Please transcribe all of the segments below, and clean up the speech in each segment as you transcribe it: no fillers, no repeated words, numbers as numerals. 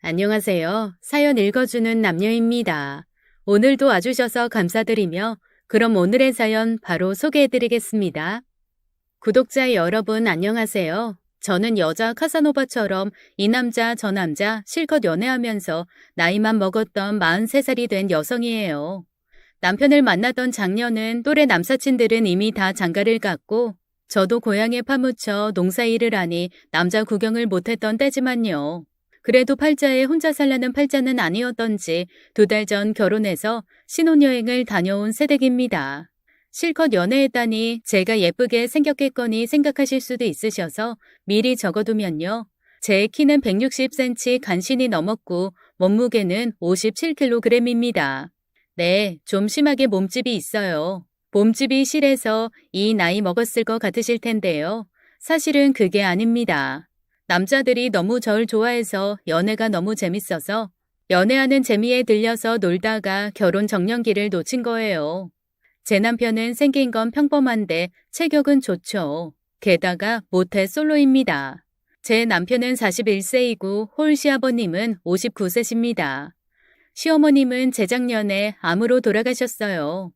안녕하세요. 사연 읽어주는 남녀입니다. 오늘도 와주셔서 감사드리며 그럼 오늘의 사연 바로 소개해드리겠습니다. 구독자 여러분 안녕하세요. 저는 여자 카사노바처럼 이 남자 저 남자 실컷 연애하면서 나이만 먹었던 43살이 된 여성이에요. 남편을 만나던 작년은 또래 남사친들은 이미 다 장가를 갔고 저도 고향에 파묻혀 농사일을 하니 남자 구경을 못했던 때지만요. 그래도 팔자에 혼자 살라는 팔자는 아니었던지 2달 전 결혼해서 신혼여행을 다녀온 새댁입니다. 실컷 연애했다니 제가 예쁘게 생겼겠거니 생각하실 수도 있으셔서 미리 적어두면요. 제 키는 160cm 간신히 넘었고 몸무게는 57kg입니다. 네, 좀 심하게 몸집이 있어요. 몸집이 실해서 이 나이 먹었을 것 같으실 텐데요. 사실은 그게 아닙니다. 남자들이 너무 절 좋아해서 연애가 너무 재밌어서 연애하는 재미에 들려서 놀다가 결혼 정년기를 놓친 거예요. 제 남편은 생긴 건 평범한데 체격은 좋죠. 게다가 모태 솔로입니다. 제 남편은 41세이고 홀 시아버님은 59세십니다. 시어머님은 재작년에 암으로 돌아가셨어요.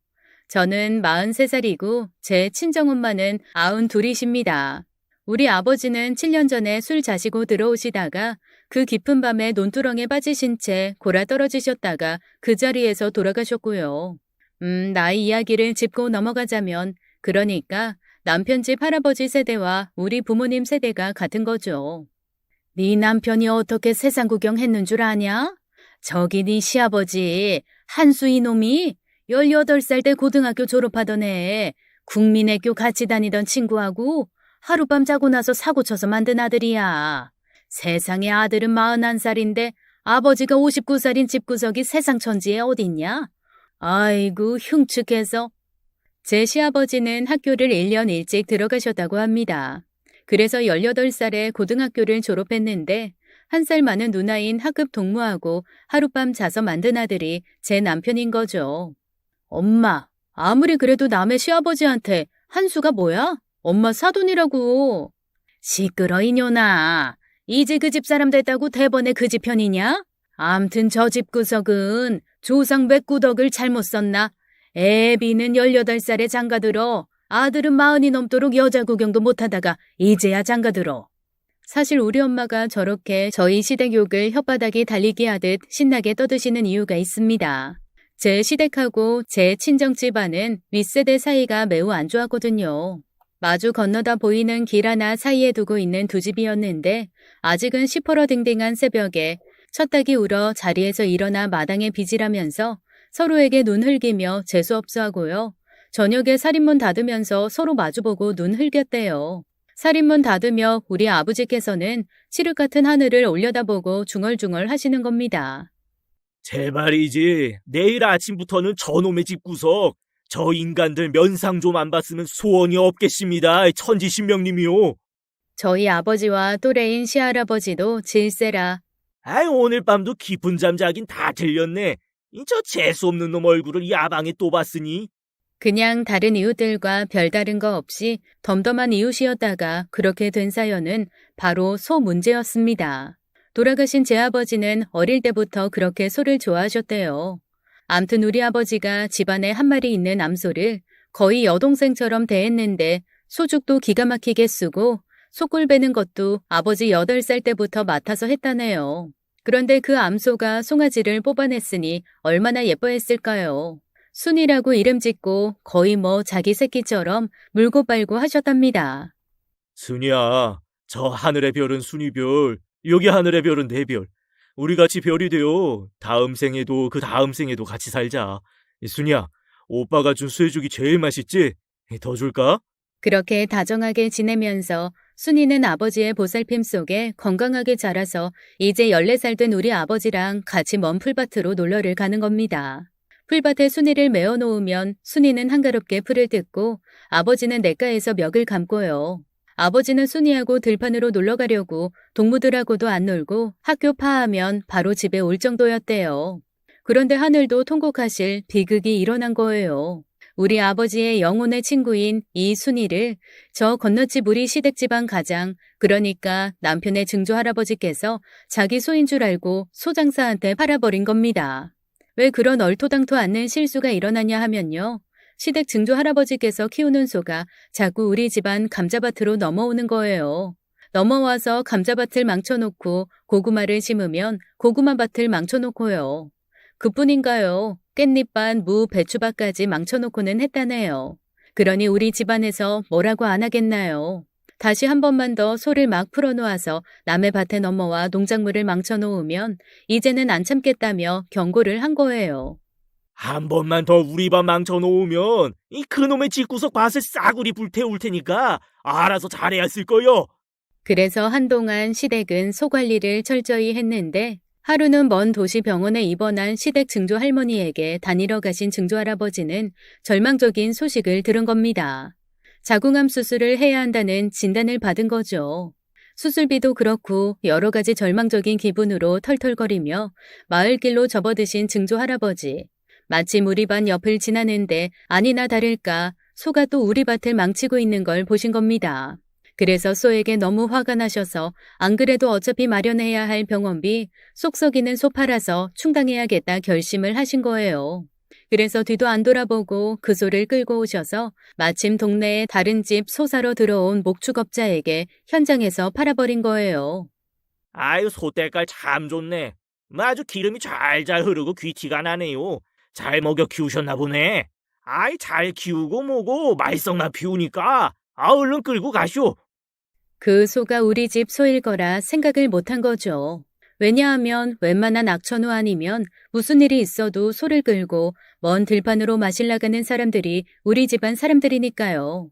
저는 43살이고 제 친정엄마는 92이십니다. 우리 아버지는 7년 전에 술 자시고 들어오시다가 그 깊은 밤에 논두렁에 빠지신 채 골아 떨어지셨다가 그 자리에서 돌아가셨고요. 나이 이야기를 짚고 넘어가자면 그러니까 남편 집 할아버지 세대와 우리 부모님 세대가 같은 거죠. 네 남편이 어떻게 세상 구경했는 줄 아냐? 저기 네 시아버지 한수 이놈이 18살 때 고등학교 졸업하던 애 국민학교 같이 다니던 친구하고 하룻밤 자고 나서 사고 쳐서 만든 아들이야. 세상에 아들은 41살인데 아버지가 59살인 집구석이 세상 천지에 어딨냐? 아이고 흉측해서. 제 시아버지는 학교를 1년 일찍 들어가셨다고 합니다. 그래서 18살에 고등학교를 졸업했는데 1살 많은 누나인 학급 동무하고 하룻밤 자서 만든 아들이 제 남편인 거죠. 엄마, 아무리 그래도 남의 시아버지한테 한수가 뭐야? 엄마 사돈이라고. 시끄러 이년아. 이제 그 집 사람 됐다고 대번에 그 집 편이냐? 암튼 저 집 구석은 조상 백구덕을 잘못 썼나? 애비는 18살에 장가들어 아들은 40이 넘도록 여자 구경도 못하다가 이제야 장가들어. 사실 우리 엄마가 저렇게 저희 시댁 욕을 혓바닥이 달리게 하듯 신나게 떠드시는 이유가 있습니다. 제 시댁하고 제 친정집안은 윗세대 사이가 매우 안 좋았거든요. 마주 건너다 보이는 길 하나 사이에 두고 있는 두 집이었는데 아직은 시퍼러딩딩한 새벽에 첫닭이 울어 자리에서 일어나 마당에 비질하면서 서로에게 눈 흘기며 재수없어 하고요. 저녁에 살인문 닫으면서 서로 마주보고 눈 흘겼대요. 살인문 닫으며 우리 아버지께서는 칠흑 같은 하늘을 올려다보고 중얼중얼 하시는 겁니다. 제발이지. 내일 아침부터는 저놈의 집구석. 저 인간들 면상 좀 안 봤으면 소원이 없겠습니다. 천지신명님이요. 저희 아버지와 또래인 시할아버지도 질세라. 아이, 오늘 밤도 깊은 잠 자긴 다 들렸네. 저 재수없는 놈 얼굴을 야방에 또 봤으니. 그냥 다른 이웃들과 별다른 거 없이 덤덤한 이웃이었다가 그렇게 된 사연은 바로 소 문제였습니다. 돌아가신 제 아버지는 어릴 때부터 그렇게 소를 좋아하셨대요. 암튼 우리 아버지가 집안에 한 마리 있는 암소를 거의 여동생처럼 대했는데 소죽도 기가 막히게 쓰고 소꿀 베는 것도 아버지 8살 때부터 맡아서 했다네요. 그런데 그 암소가 송아지를 뽑아냈으니 얼마나 예뻐했을까요? 순이라고 이름 짓고 거의 자기 새끼처럼 물고 빨고 하셨답니다. 순이야, 저 하늘의 별은 순이별, 여기 하늘의 별은 내 별. 우리 같이 별이 되어 다음 생에도 그 다음 생에도 같이 살자. 순이야, 오빠가 준 쇠죽이 제일 맛있지? 더 줄까? 그렇게 다정하게 지내면서 순이는 아버지의 보살핌 속에 건강하게 자라서 이제 14살 된 우리 아버지랑 같이 먼 풀밭으로 놀러를 가는 겁니다. 풀밭에 순이를 메어 놓으면 순이는 한가롭게 풀을 뜯고 아버지는 냇가에서 멱을 감고요. 아버지는 순이하고 들판으로 놀러 가려고 동무들하고도 안 놀고 학교 파하면 바로 집에 올 정도였대요. 그런데 하늘도 통곡하실 비극이 일어난 거예요. 우리 아버지의 영혼의 친구인 이 순이를 저 건너집 우리 시댁집안 가장, 그러니까 남편의 증조 할아버지께서 자기 소인 줄 알고 소장사한테 팔아버린 겁니다. 왜 그런 얼토당토 않는 실수가 일어나냐 하면요. 시댁 증조 할아버지께서 키우는 소가 자꾸 우리 집안 감자밭으로 넘어오는 거예요. 넘어와서 감자밭을 망쳐놓고 고구마를 심으면 고구마밭을 망쳐놓고요. 그뿐인가요? 깻잎밭, 무, 배추밭까지 망쳐놓고는 했다네요. 그러니 우리 집안에서 뭐라고 안 하겠나요? 다시 한 번만 더 소를 막 풀어놓아서 남의 밭에 넘어와 농작물을 망쳐놓으면 이제는 안 참겠다며 경고를 한 거예요. 한 번만 더 우리 밥 망쳐놓으면 이 그놈의 집구석 밭을 싸구리 불태울 테니까 알아서 잘해야 쓸 거요. 그래서 한동안 시댁은 소 관리를 철저히 했는데 하루는 먼 도시 병원에 입원한 시댁 증조 할머니에게 다니러 가신 증조 할아버지는 절망적인 소식을 들은 겁니다. 자궁암 수술을 해야 한다는 진단을 받은 거죠. 수술비도 그렇고 여러 가지 절망적인 기분으로 털털거리며 마을길로 접어드신 증조 할아버지. 마침 우리 밭 옆을 지나는데 아니나 다를까 소가 또 우리 밭을 망치고 있는 걸 보신 겁니다. 그래서 소에게 너무 화가 나셔서 안 그래도 어차피 마련해야 할 병원비 속 썩이는 소 팔아서 충당해야겠다 결심을 하신 거예요. 그래서 뒤도 안 돌아보고 그 소를 끌고 오셔서 마침 동네에 다른 집 소 사러 들어온 목축업자에게 현장에서 팔아버린 거예요. 아유, 소 때깔 참 좋네. 아주 기름이 잘잘 흐르고 귀티가 나네요. 잘 먹여 키우셨나 보네. 아이, 잘 키우고 뭐고 말썽나 피우니까 얼른 끌고 가쇼. 그 소가 우리 집 소일 거라 생각을 못한 거죠. 왜냐하면 웬만한 악천후 아니면 무슨 일이 있어도 소를 끌고 먼 들판으로 마실 나가는 사람들이 우리 집안 사람들이니까요.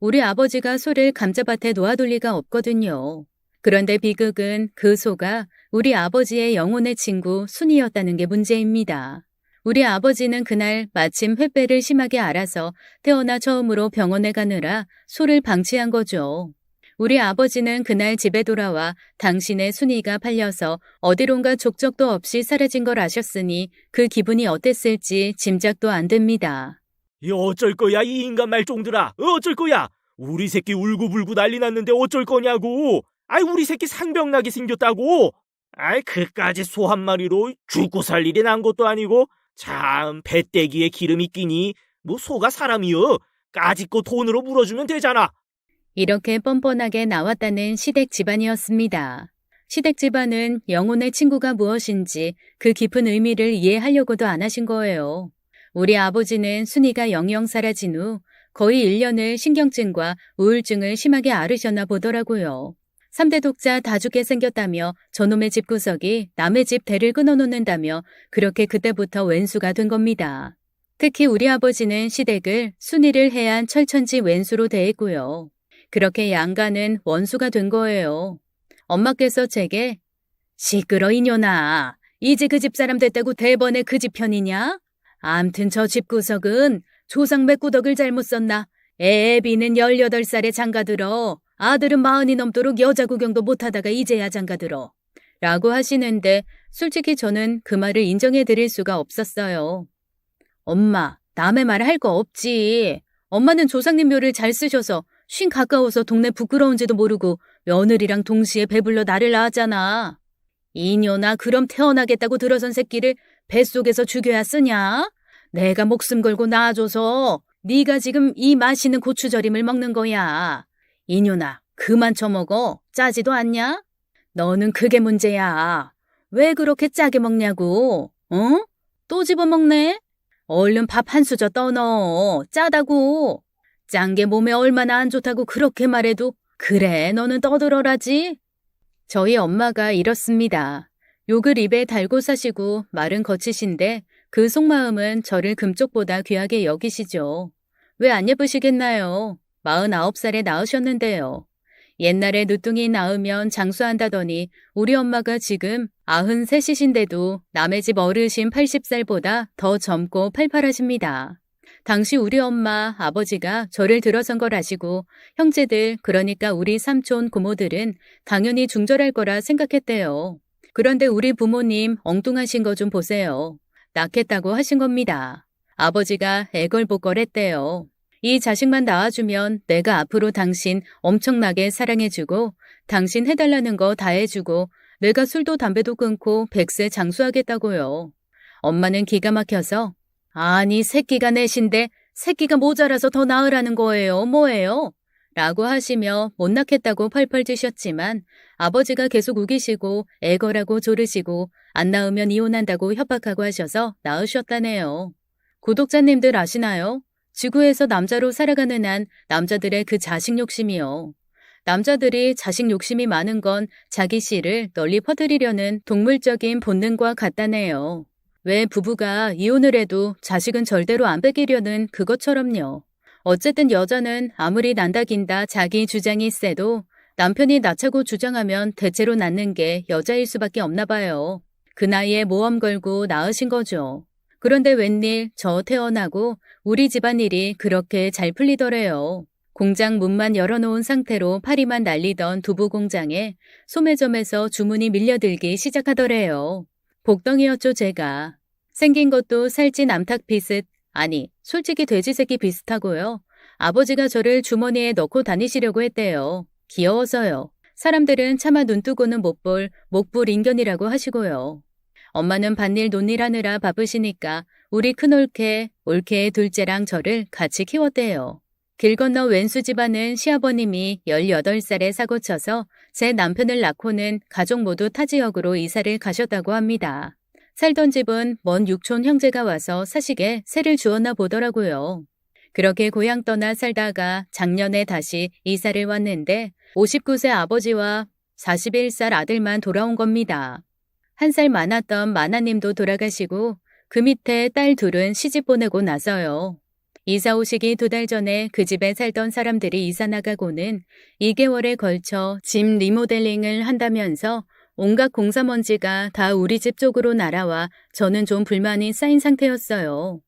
우리 아버지가 소를 감자밭에 놓아둘 리가 없거든요. 그런데 비극은 그 소가 우리 아버지의 영혼의 친구 순이었다는 게 문제입니다. 우리 아버지는 그날 마침 횃배를 심하게 앓아서 태어나 처음으로 병원에 가느라 소를 방치한 거죠. 우리 아버지는 그날 집에 돌아와 당신의 순이가 팔려서 어디론가 족적도 없이 사라진 걸 아셨으니 그 기분이 어땠을지 짐작도 안 됩니다. 이 어쩔 거야, 이 인간 말종들아. 어쩔 거야. 우리 새끼 울고불고 난리 났는데 어쩔 거냐고. 아이, 우리 새끼 상병나게 생겼다고. 아이, 그까지 소 한 마리로 죽고 살 일이 난 것도 아니고 참 배때기에 기름이 끼니 뭐 소가 사람이여. 까짓거 돈으로 물어주면 되잖아. 이렇게 뻔뻔하게 나왔다는 시댁 집안이었습니다. 시댁 집안은 영혼의 친구가 무엇인지 그 깊은 의미를 이해하려고도 안 하신 거예요. 우리 아버지는 순이가 영영 사라진 후 거의 1년을 신경증과 우울증을 심하게 앓으셨나 보더라고요. 3대 독자 다 죽게 생겼다며 저놈의 집구석이 남의 집 대를 끊어놓는다며 그렇게 그때부터 왼수가 된 겁니다. 특히 우리 아버지는 시댁을 순이를 해한 철천지 왼수로 대했고요. 그렇게 양가는 원수가 된 거예요. 엄마께서 제게 시끄러 이년아. 이제 그 집사람 됐다고 대번에 그 집 편이냐? 암튼 저 집구석은 조상 맥구덕을 잘못 썼나? 애비는 18살에 장가들어. 아들은 40이 넘도록 여자 구경도 못하다가 이제야 장가들어. 라고 하시는데 솔직히 저는 그 말을 인정해 드릴 수가 없었어요. 엄마, 남의 말 할 거 없지. 엄마는 조상님 묘를 잘 쓰셔서 쉰 가까워서 동네 부끄러운지도 모르고 며느리랑 동시에 배불러 나를 낳았잖아. 이년아, 그럼 태어나겠다고 들어선 새끼를 뱃속에서 죽여야 쓰냐? 내가 목숨 걸고 낳아줘서 네가 지금 이 맛있는 고추절임을 먹는 거야. 이년아, 그만 처먹어. 짜지도 않냐? 너는 그게 문제야. 왜 그렇게 짜게 먹냐고. 어? 또 집어먹네? 얼른 밥 한 수저 떠넣어. 짜다고. 짠 게 몸에 얼마나 안 좋다고 그렇게 말해도 그래, 너는 떠들어라지. 저희 엄마가 이렇습니다. 욕을 입에 달고 사시고 말은 거치신데 그 속마음은 저를 금쪽보다 귀하게 여기시죠. 왜 안 예쁘시겠나요? 49살에 낳으셨는데요. 옛날에 누뚱이 낳으면 장수한다더니 우리 엄마가 지금 93이신데도 남의 집 어르신 80살보다 더 젊고 팔팔하십니다. 당시 우리 엄마, 아버지가 저를 들어선 걸 아시고 형제들, 그러니까 우리 삼촌, 고모들은 당연히 중절할 거라 생각했대요. 그런데 우리 부모님 엉뚱하신 거 좀 보세요. 낳겠다고 하신 겁니다. 아버지가 애걸복걸했대요. 이 자식만 낳아주면 내가 앞으로 당신 엄청나게 사랑해주고 당신 해달라는 거 다 해주고 내가 술도 담배도 끊고 100세 장수하겠다고요. 엄마는 기가 막혀서 아니 새끼가 넷인데 새끼가 모자라서 더 낳으라는 거예요. 뭐예요? 라고 하시며 못 낳겠다고 펄펄 뛰셨지만 아버지가 계속 우기시고 애거라고 조르시고 안 낳으면 이혼한다고 협박하고 하셔서 낳으셨다네요. 구독자님들 아시나요? 지구에서 남자로 살아가는 한 남자들의 그 자식 욕심이요. 남자들이 자식 욕심이 많은 건 자기 씨를 널리 퍼뜨리려는 동물적인 본능과 같다네요. 왜 부부가 이혼을 해도 자식은 절대로 안 뺏기려는 그것처럼요. 어쨌든 여자는 아무리 난다긴다 자기 주장이 세도 남편이 낳자고 주장하면 대체로 낳는 게 여자일 수밖에 없나 봐요. 그 나이에 모험 걸고 낳으신 거죠. 그런데 웬일 저 태어나고 우리 집안일이 그렇게 잘 풀리더래요. 공장 문만 열어놓은 상태로 파리만 날리던 두부 공장에 소매점에서 주문이 밀려들기 시작하더래요. 복덩이였죠 제가. 생긴 것도 살찐 암탉 비슷, 아니 솔직히 돼지 새끼 비슷하고요. 아버지가 저를 주머니에 넣고 다니시려고 했대요. 귀여워서요. 사람들은 차마 눈 뜨고는 못 볼 목불 인견이라고 하시고요. 엄마는 밭일 논일 하느라 바쁘시니까 우리 큰올케, 올케의 둘째랑 저를 같이 키웠대요. 길 건너 왼수 집안은 시아버님이 18살에 사고 쳐서 제 남편을 낳고는 가족 모두 타 지역으로 이사를 가셨다고 합니다. 살던 집은 먼 육촌 형제가 와서 사식에 세를 주었나 보더라고요. 그렇게 고향 떠나 살다가 작년에 다시 이사를 왔는데 59세 아버지와 41살 아들만 돌아온 겁니다. 1살 많았던 마나님도 돌아가시고 그 밑에 딸 둘은 시집 보내고 나서요. 이사 오시기 2달 전에 그 집에 살던 사람들이 이사 나가고는 2개월에 걸쳐 집 리모델링을 한다면서 온갖 공사먼지가 다 우리 집 쪽으로 날아와 저는 좀 불만이 쌓인 상태였어요.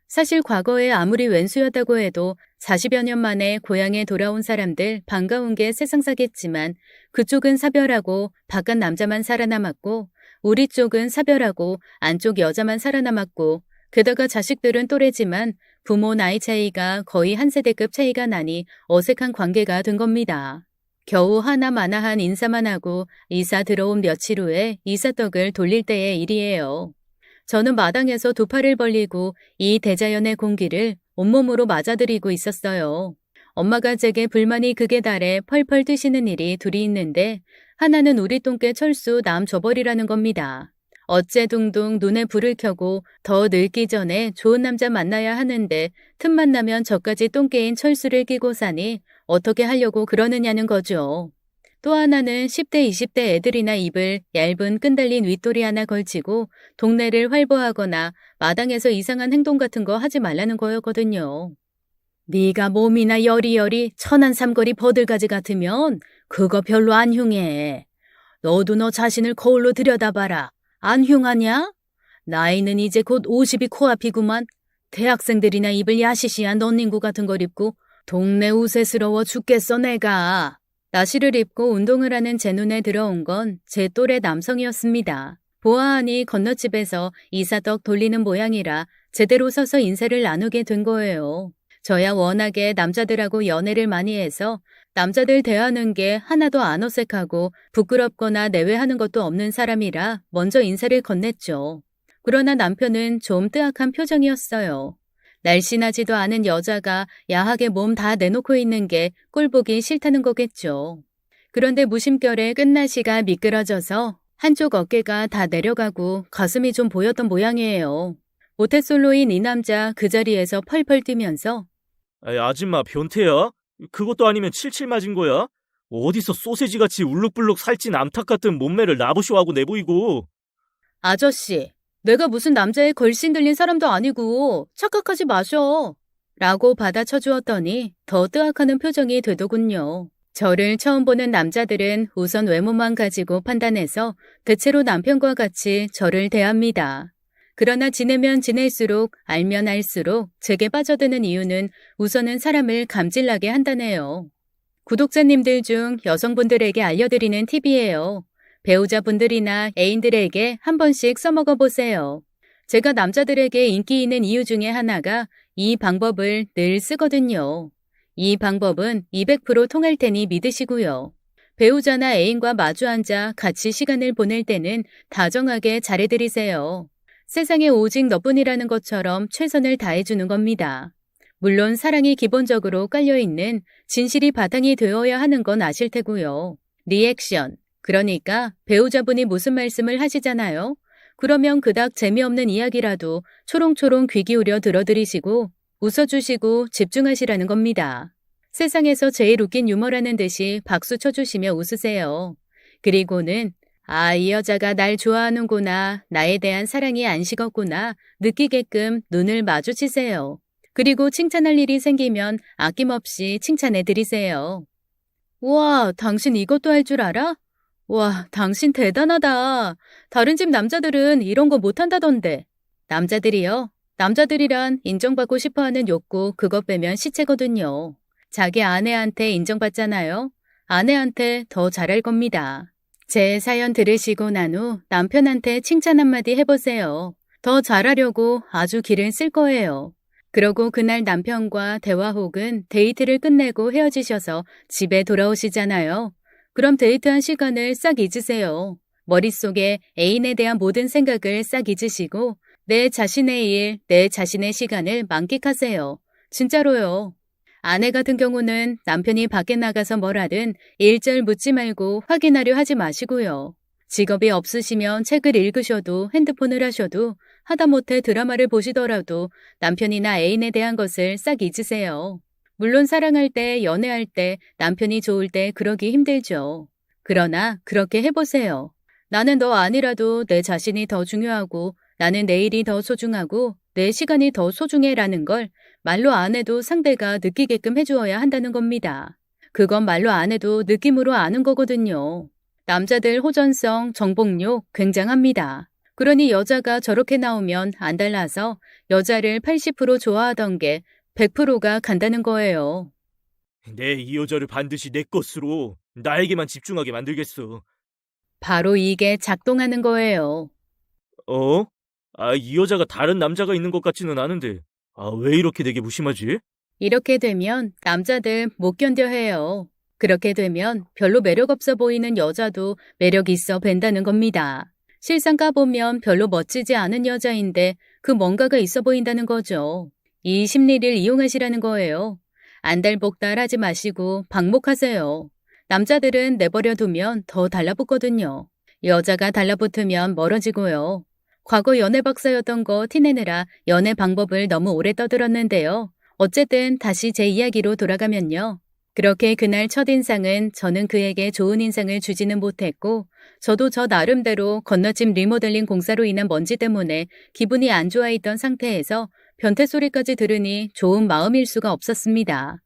사실 과거에 아무리 왼수였다고 해도 40여 년 만에 고향에 돌아온 사람들 반가운 게 세상사겠지만 그쪽은 사별하고 바깥 남자만 살아남았고 우리 쪽은 사별하고 안쪽 여자만 살아남았고 게다가 자식들은 또래지만 부모 나이 차이가 거의 한 세대급 차이가 나니 어색한 관계가 된 겁니다. 겨우 하나마나한 인사만 하고 이사 들어온 며칠 후에 이사떡을 돌릴 때의 일이에요. 저는 마당에서 2팔을 벌리고 이 대자연의 공기를 온몸으로 맞아들이고 있었어요. 엄마가 제게 불만이 극에 달해 펄펄 뛰시는 일이 둘이 있는데 하나는 우리 똥개 철수 남 줘버리라는 겁니다. 어째둥둥 눈에 불을 켜고 더 늙기 전에 좋은 남자 만나야 하는데 틈만 나면 저까지 똥개인 철수를 끼고 사니 어떻게 하려고 그러느냐는 거죠. 또 하나는 10대 20대 애들이나 입을 얇은 끈달린 윗돌이 하나 걸치고 동네를 활보하거나 마당에서 이상한 행동 같은 거 하지 말라는 거였거든요. 네가 몸이나 여리여리 천안 삼거리 버들가지 같으면 그거 별로 안 흉해. 너도 너 자신을 거울로 들여다봐라. 안 흉하냐? 나이는 이제 곧 50이 코앞이구만. 대학생들이나 입을 야시시한 넌닝구 같은 걸 입고 동네 우세스러워 죽겠어 내가. 나시를 입고 운동을 하는 제 눈에 들어온 건 제 또래 남성이었습니다. 보아하니 건너집에서 이사떡 돌리는 모양이라 제대로 서서 인사를 나누게 된 거예요. 저야 워낙에 남자들하고 연애를 많이 해서 남자들 대하는 게 하나도 안 어색하고 부끄럽거나 내외하는 것도 없는 사람이라 먼저 인사를 건넸죠. 그러나 남편은 좀 뜨악한 표정이었어요. 날씬하지도 않은 여자가 야하게 몸 다 내놓고 있는 게 꼴보기 싫다는 거겠죠. 그런데 무심결에 끝나시가 미끄러져서 한쪽 어깨가 다 내려가고 가슴이 좀 보였던 모양이에요. 모태솔로인 이 남자 그 자리에서 펄펄 뛰면서 아이, 아줌마 변태야? 그것도 아니면 칠칠 맞은 거야? 어디서 소세지같이 울룩불룩 살찐 암탉 같은 몸매를 나부쇼하고 내보이고. 아저씨, 내가 무슨 남자의 걸신 들린 사람도 아니고 착각하지 마셔. 라고 받아쳐 주었더니 더 뜨악하는 표정이 되더군요. 저를 처음 보는 남자들은 우선 외모만 가지고 판단해서 대체로 남편과 같이 저를 대합니다. 그러나 지내면 지낼수록 알면 알수록 제게 빠져드는 이유는 우선은 사람을 감질나게 한다네요. 구독자님들 중 여성분들에게 알려드리는 팁이에요. 배우자분들이나 애인들에게 한 번씩 써먹어 보세요. 제가 남자들에게 인기 있는 이유 중에 하나가 이 방법을 늘 쓰거든요. 이 방법은 200% 통할 테니 믿으시고요. 배우자나 애인과 마주 앉아 같이 시간을 보낼 때는 다정하게 잘해드리세요. 세상에 오직 너뿐이라는 것처럼 최선을 다해주는 겁니다. 물론 사랑이 기본적으로 깔려있는 진실이 바탕이 되어야 하는 건 아실 테고요. 리액션, 그러니까 배우자분이 무슨 말씀을 하시잖아요. 그러면 그닥 재미없는 이야기라도 초롱초롱 귀 기울여 들어드리시고 웃어주시고 집중하시라는 겁니다. 세상에서 제일 웃긴 유머라는 듯이 박수 쳐주시며 웃으세요. 그리고는 이 여자가 날 좋아하는구나, 나에 대한 사랑이 안 식었구나 느끼게끔 눈을 마주치세요. 그리고 칭찬할 일이 생기면 아낌없이 칭찬해 드리세요. 우와, 당신 이것도 할 줄 알아? 와, 당신 대단하다. 다른 집 남자들은 이런 거 못한다던데. 남자들이요? 남자들이란 인정받고 싶어하는 욕구 그것 빼면 시체거든요. 자기 아내한테 인정받잖아요. 아내한테 더 잘할 겁니다. 제 사연 들으시고 난 후 남편한테 칭찬 한마디 해보세요. 더 잘하려고 아주 기를 쓸 거예요. 그러고 그날 남편과 대화 혹은 데이트를 끝내고 헤어지셔서 집에 돌아오시잖아요. 그럼 데이트한 시간을 싹 잊으세요. 머릿속에 애인에 대한 모든 생각을 싹 잊으시고 내 자신의 일, 내 자신의 시간을 만끽하세요. 진짜로요. 아내 같은 경우는 남편이 밖에 나가서 뭘 하든 일절 묻지 말고 확인하려 하지 마시고요. 직업이 없으시면 책을 읽으셔도 핸드폰을 하셔도 하다못해 드라마를 보시더라도 남편이나 애인에 대한 것을 싹 잊으세요. 물론 사랑할 때, 연애할 때, 남편이 좋을 때 그러기 힘들죠. 그러나 그렇게 해보세요. 나는 너 아니라도 내 자신이 더 중요하고 나는 내 일이 더 소중하고 내 시간이 더 소중해라는 걸 말로 안 해도 상대가 느끼게끔 해주어야 한다는 겁니다. 그건 말로 안 해도 느낌으로 아는 거거든요. 남자들 호전성, 정복욕 굉장합니다. 그러니 여자가 저렇게 나오면 안 달라서 여자를 80% 좋아하던 게 100%가 간다는 거예요. 이 여자를 반드시 내 것으로 나에게만 집중하게 만들겠어. 바로 이게 작동하는 거예요. 어? 이 여자가 다른 남자가 있는 것 같지는 않은데. 왜 이렇게 되게 무심하지? 이렇게 되면 남자들 못 견뎌 해요. 그렇게 되면 별로 매력 없어 보이는 여자도 매력 있어 뵌다는 겁니다. 실상 까보면 별로 멋지지 않은 여자인데 그 뭔가가 있어 보인다는 거죠. 이 심리를 이용하시라는 거예요. 안달복달 하지 마시고 방목하세요. 남자들은 내버려 두면 더 달라붙거든요. 여자가 달라붙으면 멀어지고요. 과거 연애 박사였던 거 티내느라 연애 방법을 너무 오래 떠들었는데요. 어쨌든 다시 제 이야기로 돌아가면요. 그렇게 그날 첫인상은 저는 그에게 좋은 인상을 주지는 못했고 저도 저 나름대로 건너집 리모델링 공사로 인한 먼지 때문에 기분이 안 좋아 있던 상태에서 변태 소리까지 들으니 좋은 마음일 수가 없었습니다.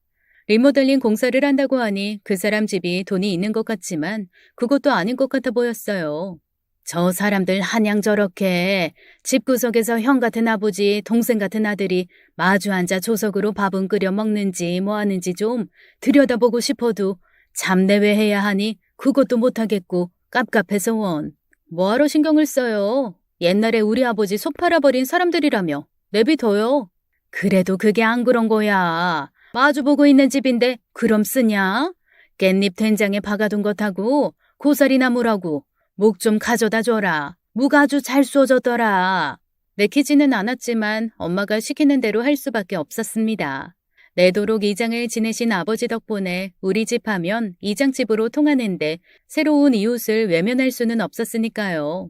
리모델링 공사를 한다고 하니 그 사람 집이 돈이 있는 것 같지만 그것도 아닌 것 같아 보였어요. 저 사람들 한양 저렇게 집구석에서 형 같은 아버지, 동생 같은 아들이 마주 앉아 조석으로 밥은 끓여 먹는지 뭐 하는지 좀 들여다보고 싶어도 잠내외해야 하니 그것도 못하겠고 깝깝해서 원. 뭐하러 신경을 써요. 옛날에 우리 아버지 속 팔아버린 사람들이라며 내비둬요. 그래도 그게 안 그런 거야. 마주보고 있는 집인데 그럼 쓰냐? 깻잎 된장에 박아둔 것하고 고사리 나무라고 목 좀 가져다 줘라. 무가 아주 잘 쏘졌더라. 내키지는 않았지만 엄마가 시키는 대로 할 수밖에 없었습니다. 내도록 이장을 지내신 아버지 덕분에 우리 집 하면 이장집으로 통하는데 새로운 이웃을 외면할 수는 없었으니까요.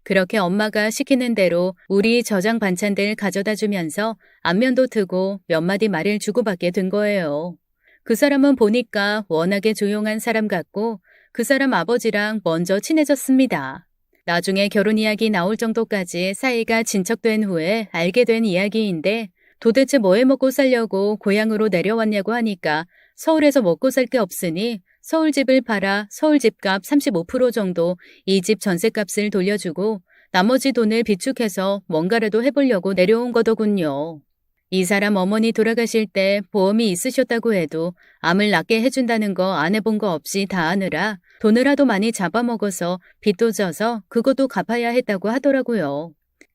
그렇게 엄마가 시키는 대로 우리 저장 반찬들 가져다 주면서 안면도 트고 몇 마디 말을 주고받게 된 거예요. 그 사람은 보니까 워낙에 조용한 사람 같고 그 사람 아버지랑 먼저 친해졌습니다. 나중에 결혼 이야기 나올 정도까지 사이가 진척된 후에 알게 된 이야기인데 도대체 뭐 해 먹고 살려고 고향으로 내려왔냐고 하니까 서울에서 먹고 살 게 없으니 서울집을 팔아 서울집값 35% 정도 이 집 전셋값을 돌려주고 나머지 돈을 비축해서 뭔가라도 해보려고 내려온 거더군요. 이 사람 어머니 돌아가실 때 보험이 있으셨다고 해도 암을 낫게 해준다는 거 안 해본 거 없이 다 아느라 돈을 하도 많이 잡아먹어서 빚도 져서 그것도 갚아야 했다고 하더라고요.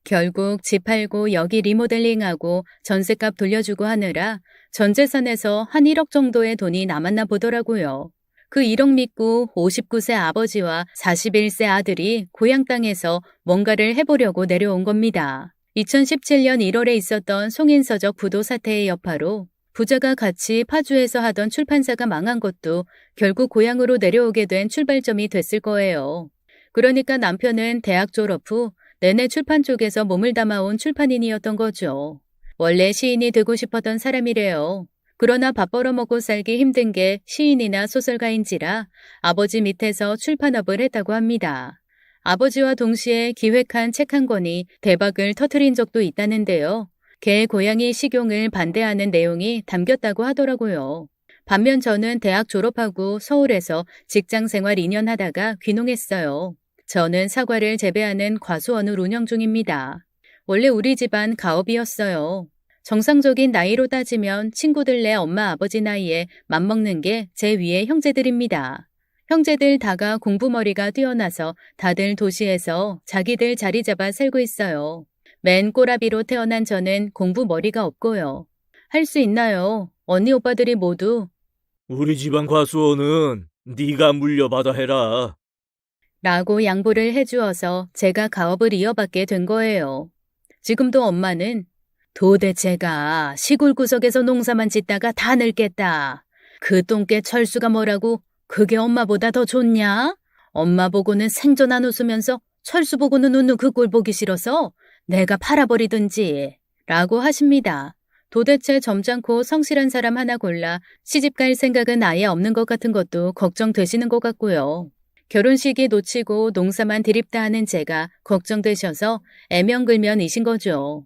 결국 집 팔고 여기 리모델링하고 전셋값 돌려주고 하느라 전 재산에서 한 1억 정도의 돈이 남았나 보더라고요. 그 1억 믿고 59세 아버지와 41세 아들이 고향 땅에서 뭔가를 해보려고 내려온 겁니다. 2017년 1월에 있었던 송인서적 부도 사태의 여파로 부자가 같이 파주에서 하던 출판사가 망한 것도 결국 고향으로 내려오게 된 출발점이 됐을 거예요. 그러니까 남편은 대학 졸업 후 내내 출판 쪽에서 몸을 담아온 출판인이었던 거죠. 원래 시인이 되고 싶었던 사람이래요. 그러나 밥 벌어먹고 살기 힘든 게 시인이나 소설가인지라 아버지 밑에서 출판업을 했다고 합니다. 아버지와 동시에 기획한 책 한 권이 대박을 터뜨린 적도 있다는데요. 개 고양이 식용을 반대하는 내용이 담겼다고 하더라고요. 반면 저는 대학 졸업하고 서울에서 직장 생활 2년 하다가 귀농했어요. 저는 사과를 재배하는 과수원을 운영 중입니다. 원래 우리 집안 가업이었어요. 정상적인 나이로 따지면 친구들 내 엄마 아버지 나이에 맞먹는 게 제 위의 형제들입니다. 형제들 다가 공부머리가 뛰어나서 다들 도시에서 자기들 자리 잡아 살고 있어요. 맨 꼬라비로 태어난 저는 공부머리가 없고요. 할 수 있나요? 언니 오빠들이 모두 우리 집안 과수원은 네가 물려받아 해라. 라고 양보를 해주어서 제가 가업을 이어받게 된 거예요. 지금도 엄마는 도대체가 시골 구석에서 농사만 짓다가 다 늙겠다. 그 똥개 철수가 뭐라고 그게 엄마보다 더 좋냐? 엄마 보고는 생전 안 웃으면서 철수 보고는 웃는 그 꼴 보기 싫어서 내가 팔아버리든지 라고 하십니다. 도대체 점잖고 성실한 사람 하나 골라 시집갈 생각은 아예 없는 것 같은 것도 걱정되시는 것 같고요. 결혼식이 놓치고 농사만 드립다 하는 제가 걱정되셔서 애명글면이신 거죠.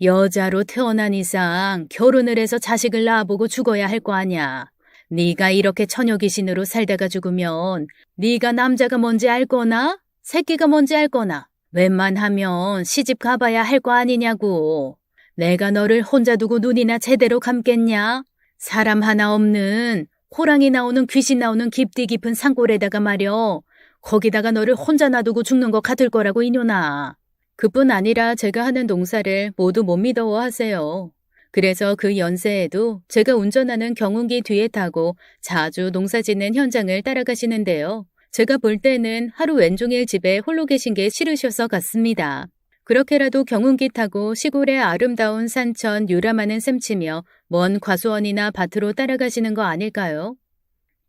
여자로 태어난 이상 결혼을 해서 자식을 낳아보고 죽어야 할 거 아냐. 네가 이렇게 처녀귀신으로 살다가 죽으면 네가 남자가 뭔지 알 거나 새끼가 뭔지 알 거나 웬만하면 시집 가봐야 할 거 아니냐고. 내가 너를 혼자 두고 눈이나 제대로 감겠냐? 사람 하나 없는 호랑이 나오는 귀신 나오는 깊디 깊은 산골에다가 말여. 거기다가 너를 혼자 놔두고 죽는 것 같을 거라고 이년아. 그뿐 아니라 제가 하는 농사를 모두 못 믿어워 하세요. 그래서 그 연세에도 제가 운전하는 경운기 뒤에 타고 자주 농사짓는 현장을 따라가시는데요. 제가 볼 때는 하루 왼종일 집에 홀로 계신 게 싫으셔서 같습니다. 그렇게라도 경운기 타고 시골의 아름다운 산천 유람하는 셈치며 먼 과수원이나 밭으로 따라가시는 거 아닐까요?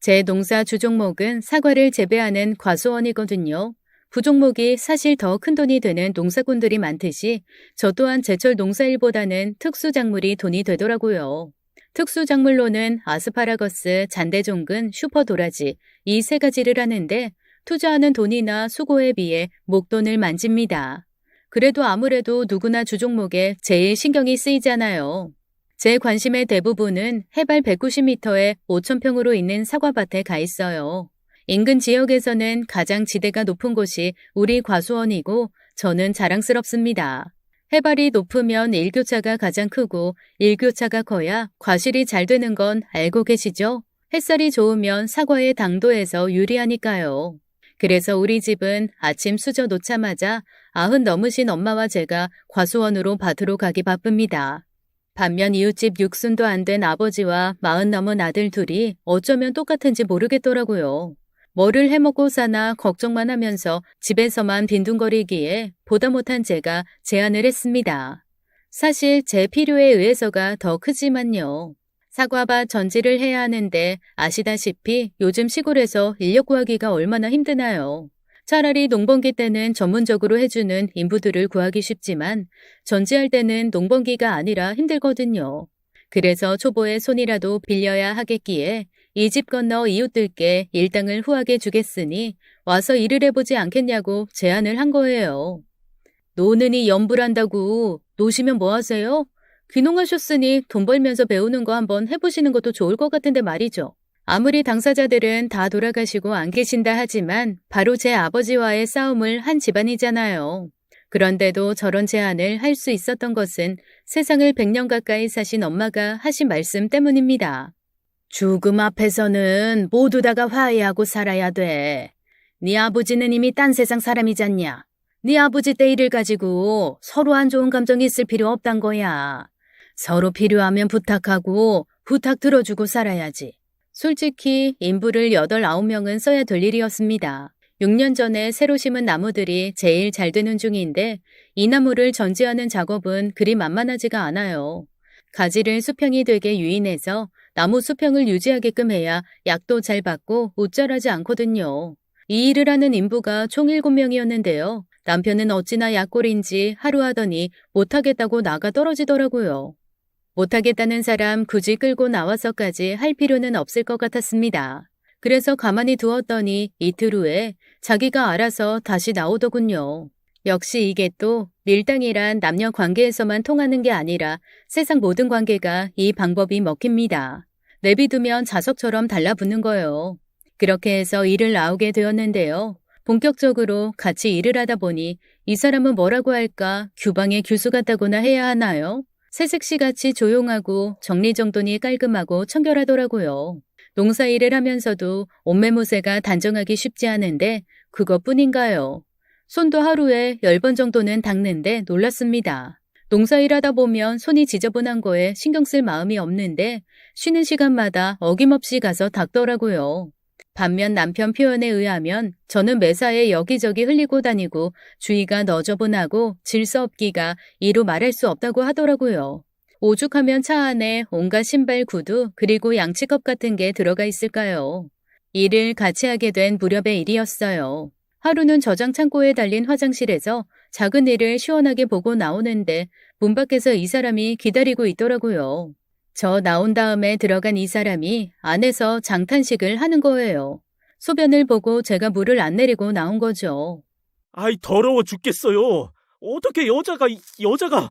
제 농사 주종목은 사과를 재배하는 과수원이거든요. 부종목이 사실 더 큰 돈이 되는 농사꾼들이 많듯이 저 또한 제철 농사일보다는 특수작물이 돈이 되더라고요. 특수작물로는 아스파라거스, 잔대종근, 슈퍼도라지 이 세 가지를 하는데 투자하는 돈이나 수고에 비해 목돈을 만집니다. 그래도 아무래도 누구나 주종목에 제일 신경이 쓰이잖아요. 제 관심의 대부분은 해발 190m에 5,000평으로 있는 사과밭에 가 있어요. 인근 지역에서는 가장 지대가 높은 곳이 우리 과수원이고 저는 자랑스럽습니다. 해발이 높으면 일교차가 가장 크고 일교차가 커야 과실이 잘 되는 건 알고 계시죠? 햇살이 좋으면 사과의 당도에서 유리하니까요. 그래서 우리 집은 아침 수저 놓자마자 90 넘으신 엄마와 제가 과수원으로 밭으로 가기 바쁩니다. 반면 이웃집 육순도 안 된 아버지와 40 넘은 아들 둘이 어쩌면 똑같은지 모르겠더라고요. 뭐를 해먹고 사나 걱정만 하면서 집에서만 빈둥거리기에 보다 못한 제가 제안을 했습니다. 사실 제 필요에 의해서가 더 크지만요. 사과밭 전지를 해야 하는데 아시다시피 요즘 시골에서 인력 구하기가 얼마나 힘드나요. 차라리 농번기 때는 전문적으로 해주는 인부들을 구하기 쉽지만 전지할 때는 농번기가 아니라 힘들거든요. 그래서 초보의 손이라도 빌려야 하겠기에 이 집 건너 이웃들께 일당을 후하게 주겠으니 와서 일을 해보지 않겠냐고 제안을 한 거예요. 노는이 연불한다고 노시면 뭐 하세요? 귀농하셨으니 돈 벌면서 배우는 거 한번 해보시는 것도 좋을 것 같은데 말이죠. 아무리 당사자들은 다 돌아가시고 안 계신다 하지만 바로 제 아버지와의 싸움을 한 집안이잖아요. 그런데도 저런 제안을 할 수 있었던 것은 세상을 100년 가까이 사신 엄마가 하신 말씀 때문입니다. 죽음 앞에서는 모두 다가 화해하고 살아야 돼. 네 아버지는 이미 딴 세상 사람이잖냐. 네 아버지 때 일을 가지고 서로 안 좋은 감정이 있을 필요 없단 거야. 서로 필요하면 부탁하고 부탁 들어주고 살아야지. 솔직히 인부를 8, 9명은 써야 될 일이었습니다. 6년 전에 새로 심은 나무들이 제일 잘 되는 중인데 이 나무를 전지하는 작업은 그리 만만하지가 않아요. 가지를 수평이 되게 유인해서 나무 수평을 유지하게끔 해야 약도 잘 받고 우쭐하지 않거든요. 이 일을 하는 인부가 총 7명이었는데요. 남편은 어찌나 약골인지 하루 하더니 못하겠다고 나가 떨어지더라고요. 못하겠다는 사람 굳이 끌고 나와서까지 할 필요는 없을 것 같았습니다. 그래서 가만히 두었더니 이틀 후에 자기가 알아서 다시 나오더군요. 역시 이게 또 밀당이란 남녀 관계에서만 통하는 게 아니라 세상 모든 관계가 이 방법이 먹힙니다. 내비두면 자석처럼 달라붙는 거예요. 그렇게 해서 일을 나오게 되었는데요. 본격적으로 같이 일을 하다 보니 이 사람은 뭐라고 할까 규방의 규수 같다고나 해야 하나요? 새색시같이 조용하고 정리정돈이 깔끔하고 청결하더라고요. 농사일을 하면서도 옷매무새가 단정하기 쉽지 않은데 그것뿐인가요? 손도 하루에 10번 정도는 닦는데 놀랐습니다. 농사일 하다 보면 손이 지저분한 거에 신경 쓸 마음이 없는데 쉬는 시간마다 어김없이 가서 닦더라고요. 반면 남편 표현에 의하면 저는 매사에 여기저기 흘리고 다니고 주위가 너저분하고 질서 없기가 이루 말할 수 없다고 하더라고요. 오죽하면 차 안에 온갖 신발, 구두 그리고 양치컵 같은 게 들어가 있을까요? 일을 같이 하게 된 무렵의 일이었어요. 하루는 저장 창고에 달린 화장실에서 작은 일을 시원하게 보고 나오는데 문 밖에서 이 사람이 기다리고 있더라고요. 저 나온 다음에 들어간 이 사람이 안에서 장탄식을 하는 거예요. 소변을 보고 제가 물을 안 내리고 나온 거죠. 아이, 더러워 죽겠어요. 어떻게 여자가.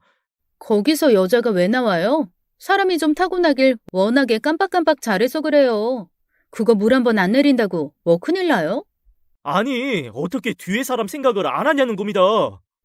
거기서 여자가 왜 나와요? 사람이 좀 타고나길 워낙에 깜빡깜빡 잘해서 그래요. 그거 물 한 번 안 내린다고 뭐 큰일 나요? 아니, 어떻게 뒤에 사람 생각을 안 하냐는 겁니다.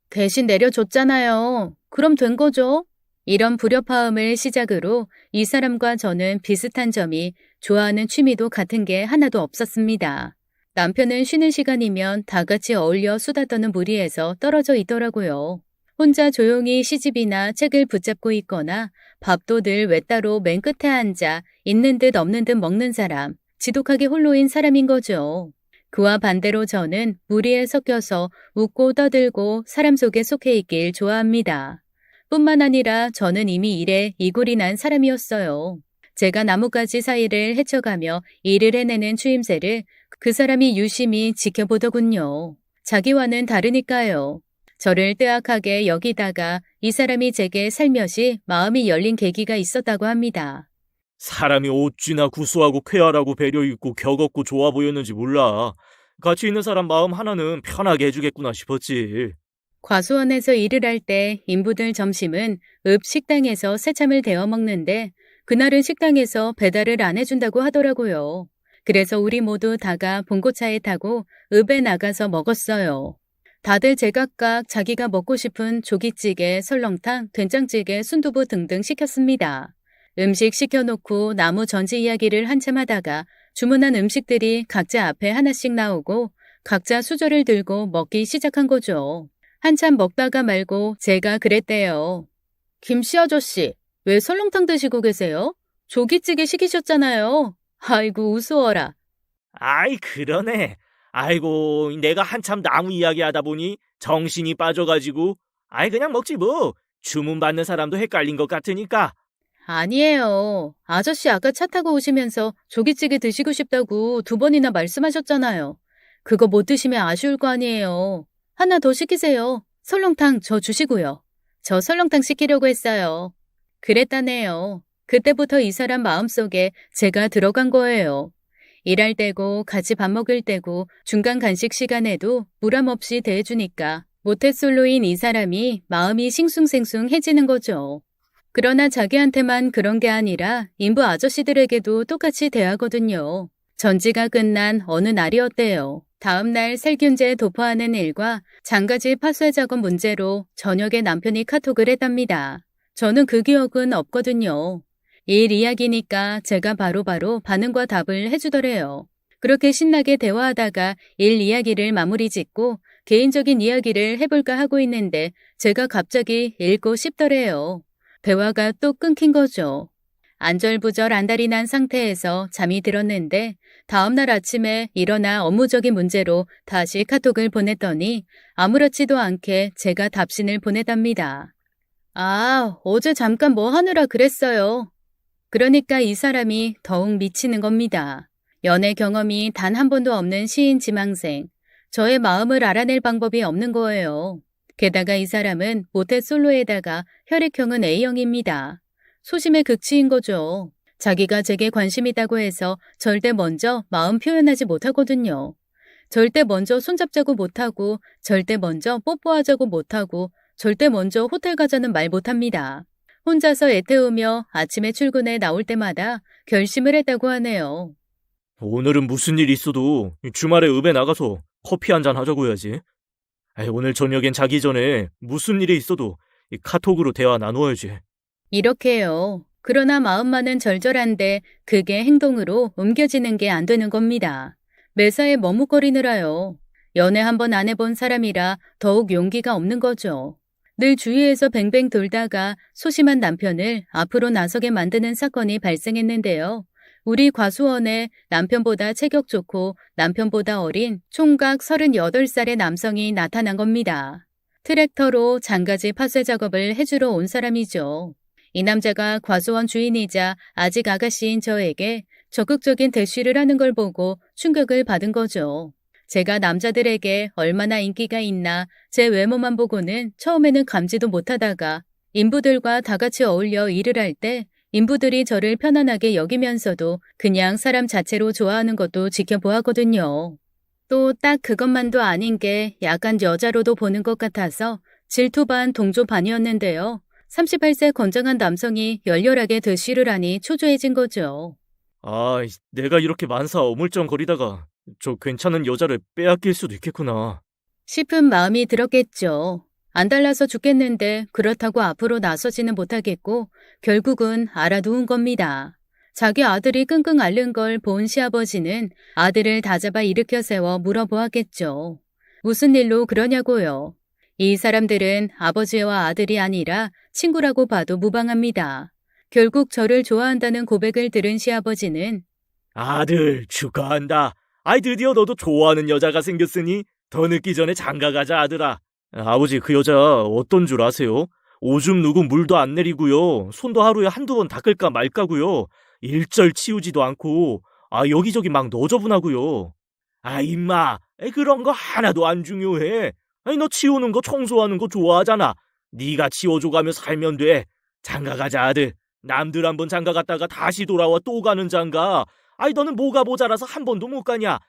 대신 내려줬잖아요. 그럼 된 거죠? 이런 불협화음을 시작으로 이 사람과 저는 비슷한 점이 좋아하는 취미도 같은 게 하나도 없었습니다. 남편은 쉬는 시간이면 다 같이 어울려 수다 떠는 무리에서 떨어져 있더라고요. 혼자 조용히 시집이나 책을 붙잡고 있거나 밥도 늘 외따로 맨 끝에 앉아 있는 듯 없는 듯 먹는 사람, 지독하게 홀로인 사람인 거죠. 그와 반대로 저는 무리에 섞여서 웃고 떠들고 사람 속에 속해 있길 좋아합니다. 뿐만 아니라 저는 이미 일에 이골이 난 사람이었어요. 제가 나뭇가지 사이를 헤쳐가며 일을 해내는 추임새를 그 사람이 유심히 지켜보더군요. 자기와는 다르니까요. 저를 뜨악하게 여기다가 이 사람이 제게 살며시 마음이 열린 계기가 있었다고 합니다. 사람이 어찌나 구수하고 쾌활하고 배려 있고 격 없고 좋아 보였는지 몰라. 같이 있는 사람 마음 하나는 편하게 해주겠구나 싶었지. 과수원에서 일을 할 때 인부들 점심은 읍 식당에서 새참을 데워 먹는데 그날은 식당에서 배달을 안 해준다고 하더라고요. 그래서 우리 모두 다가 봉고차에 타고 읍에 나가서 먹었어요. 다들 제각각 자기가 먹고 싶은 조기찌개, 설렁탕, 된장찌개, 순두부 등등 시켰습니다. 음식 시켜놓고 나무 전지 이야기를 한참 하다가 주문한 음식들이 각자 앞에 하나씩 나오고 각자 수저를 들고 먹기 시작한 거죠. 한참 먹다가 말고 제가 그랬대요. 김씨 아저씨, 왜 설렁탕 드시고 계세요? 조기찌개 시키셨잖아요. 아이고 우스워라. 아이, 그러네. 아이고, 내가 한참 나무 이야기 하다 보니 정신이 빠져가지고. 아이, 그냥 먹지 뭐. 주문 받는 사람도 헷갈린 것 같으니까. 아니에요. 아저씨 아까 차 타고 오시면서 조기찌개 드시고 싶다고 2번이나 말씀하셨잖아요. 그거 못 드시면 아쉬울 거 아니에요. 하나 더 시키세요. 설렁탕 저 주시고요. 저 설렁탕 시키려고 했어요. 그랬다네요. 그때부터 이 사람 마음속에 제가 들어간 거예요. 일할 때고 같이 밥 먹을 때고 중간 간식 시간에도 무람 없이 대해주니까 모태솔로인 이 사람이 마음이 싱숭생숭해지는 거죠. 그러나 자기한테만 그런 게 아니라 인부 아저씨들에게도 똑같이 대하거든요. 전지가 끝난 어느 날이었대요. 다음 날 살균제 도포하는 일과 장가지 파쇄 작업 문제로 저녁에 남편이 카톡을 했답니다. 저는 그 기억은 없거든요. 일 이야기니까 제가 바로바로 반응과 답을 해주더래요. 그렇게 신나게 대화하다가 일 이야기를 마무리 짓고 개인적인 이야기를 해볼까 하고 있는데 제가 갑자기 읽고 싶더래요. 대화가 또 끊긴 거죠. 안절부절 안달이 난 상태에서 잠이 들었는데 다음날 아침에 일어나 업무적인 문제로 다시 카톡을 보냈더니 아무렇지도 않게 제가 답신을 보내답니다. 아, 어제 잠깐 뭐 하느라 그랬어요. 그러니까 이 사람이 더욱 미치는 겁니다. 연애 경험이 단 한 번도 없는 시인 지망생. 저의 마음을 알아낼 방법이 없는 거예요. 게다가 이 사람은 모태솔로에다가 혈액형은 A형입니다. 소심의 극치인 거죠. 자기가 제게 관심 있다고 해서 절대 먼저 마음 표현하지 못하거든요. 절대 먼저 손잡자고 못하고, 절대 먼저 뽀뽀하자고 못하고, 절대 먼저 호텔 가자는 말 못합니다. 혼자서 애태우며 아침에 출근해 나올 때마다 결심을 했다고 하네요. 오늘은 무슨 일 있어도 주말에 읍에 나가서 커피 한잔 하자고 해야지. 오늘 저녁엔 자기 전에 무슨 일이 있어도 이 카톡으로 대화 나누어야지. 이렇게요. 그러나 마음만은 절절한데 그게 행동으로 옮겨지는 게 안 되는 겁니다. 매사에 머뭇거리느라요. 연애 한 번 안 해본 사람이라 더욱 용기가 없는 거죠. 늘 주위에서 뱅뱅 돌다가 소심한 남편을 앞으로 나서게 만드는 사건이 발생했는데요. 우리 과수원에 남편보다 체격 좋고 남편보다 어린 총각 38살의 남성이 나타난 겁니다. 트랙터로 장가지 파쇄 작업을 해주러 온 사람이죠. 이 남자가 과수원 주인이자 아직 아가씨인 저에게 적극적인 대쉬를 하는 걸 보고 충격을 받은 거죠. 제가 남자들에게 얼마나 인기가 있나 제 외모만 보고는 처음에는 감지도 못하다가 인부들과 다 같이 어울려 일을 할 때 인부들이 저를 편안하게 여기면서도 그냥 사람 자체로 좋아하는 것도 지켜보았거든요. 또 딱 그것만도 아닌 게 약간 여자로도 보는 것 같아서 질투 반 동조 반이었는데요. 38세 건장한 남성이 열렬하게 대쉬를 하니 초조해진 거죠. 내가 이렇게 만사 어물쩡거리다가 저 괜찮은 여자를 빼앗길 수도 있겠구나. 싶은 마음이 들었겠죠. 안 달라서 죽겠는데 그렇다고 앞으로 나서지는 못하겠고 결국은 알아두은 겁니다. 자기 아들이 끙끙 앓는 걸 본 시아버지는 아들을 다잡아 일으켜 세워 물어보았겠죠. 무슨 일로 그러냐고요. 이 사람들은 아버지와 아들이 아니라 친구라고 봐도 무방합니다. 결국 저를 좋아한다는 고백을 들은 시아버지는 아들 축하한다. 드디어 너도 좋아하는 여자가 생겼으니 더 늦기 전에 장가가자 아들아. 아버지 그 여자 어떤 줄 아세요? 오줌 누구 물도 안 내리고요. 손도 하루에 한두 번 닦을까 말까고요. 일절 치우지도 않고 여기저기 막 너저분하고요. 임마 그런 거 하나도 안 중요해. 너 치우는 거 청소하는 거 좋아하잖아. 네가 치워줘가며 살면 돼. 장가가자 아들. 남들 한번 장가 갔다가 다시 돌아와 또 가는 장가. 너는 뭐가 모자라서 한 번도 못 가냐.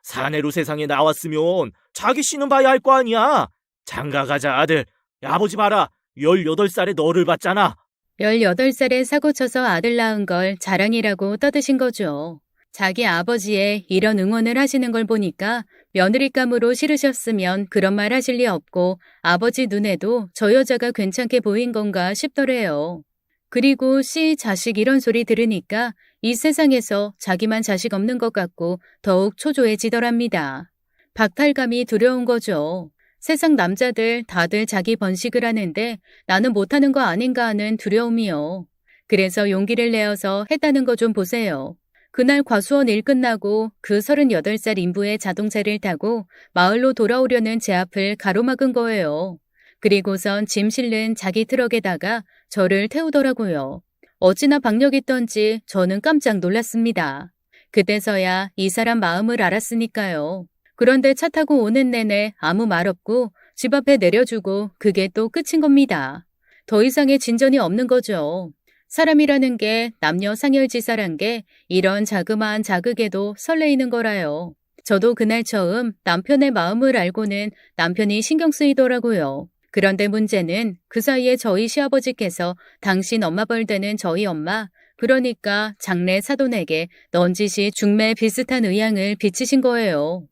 사내로 세상에 나왔으면 자기 씨는 봐야 할 거 아니야. 장가가자 아들. 아버지 봐라. 18살에 너를 봤잖아. 18살에 사고쳐서 아들 낳은 걸 자랑이라고 떠드신 거죠. 자기 아버지의 이런 응원을 하시는 걸 보니까 며느리감으로 싫으셨으면 그런 말 하실 리 없고 아버지 눈에도 저 여자가 괜찮게 보인 건가 싶더래요. 그리고 씨 자식 이런 소리 들으니까 이 세상에서 자기만 자식 없는 것 같고 더욱 초조해지더랍니다. 박탈감이 두려운 거죠. 세상 남자들 다들 자기 번식을 하는데 나는 못하는 거 아닌가 하는 두려움이요. 그래서 용기를 내어서 했다는 거 좀 보세요. 그날 과수원 일 끝나고 그 38살 인부의 자동차를 타고 마을로 돌아오려는 제 앞을 가로막은 거예요. 그리고선 짐 실는 자기 트럭에다가 저를 태우더라고요. 어찌나 박력 있던지 저는 깜짝 놀랐습니다. 그때서야 이 사람 마음을 알았으니까요. 그런데 차 타고 오는 내내 아무 말 없고 집 앞에 내려주고 그게 또 끝인 겁니다. 더 이상의 진전이 없는 거죠. 사람이라는 게 남녀 상열지사란 게 이런 자그마한 자극에도 설레이는 거라요. 저도 그날 처음 남편의 마음을 알고는 남편이 신경 쓰이더라고요. 그런데 문제는 그 사이에 저희 시아버지께서 당신 엄마 벌되는 저희 엄마, 그러니까 장래 사돈에게 넌지시 중매 비슷한 의향을 비치신 거예요.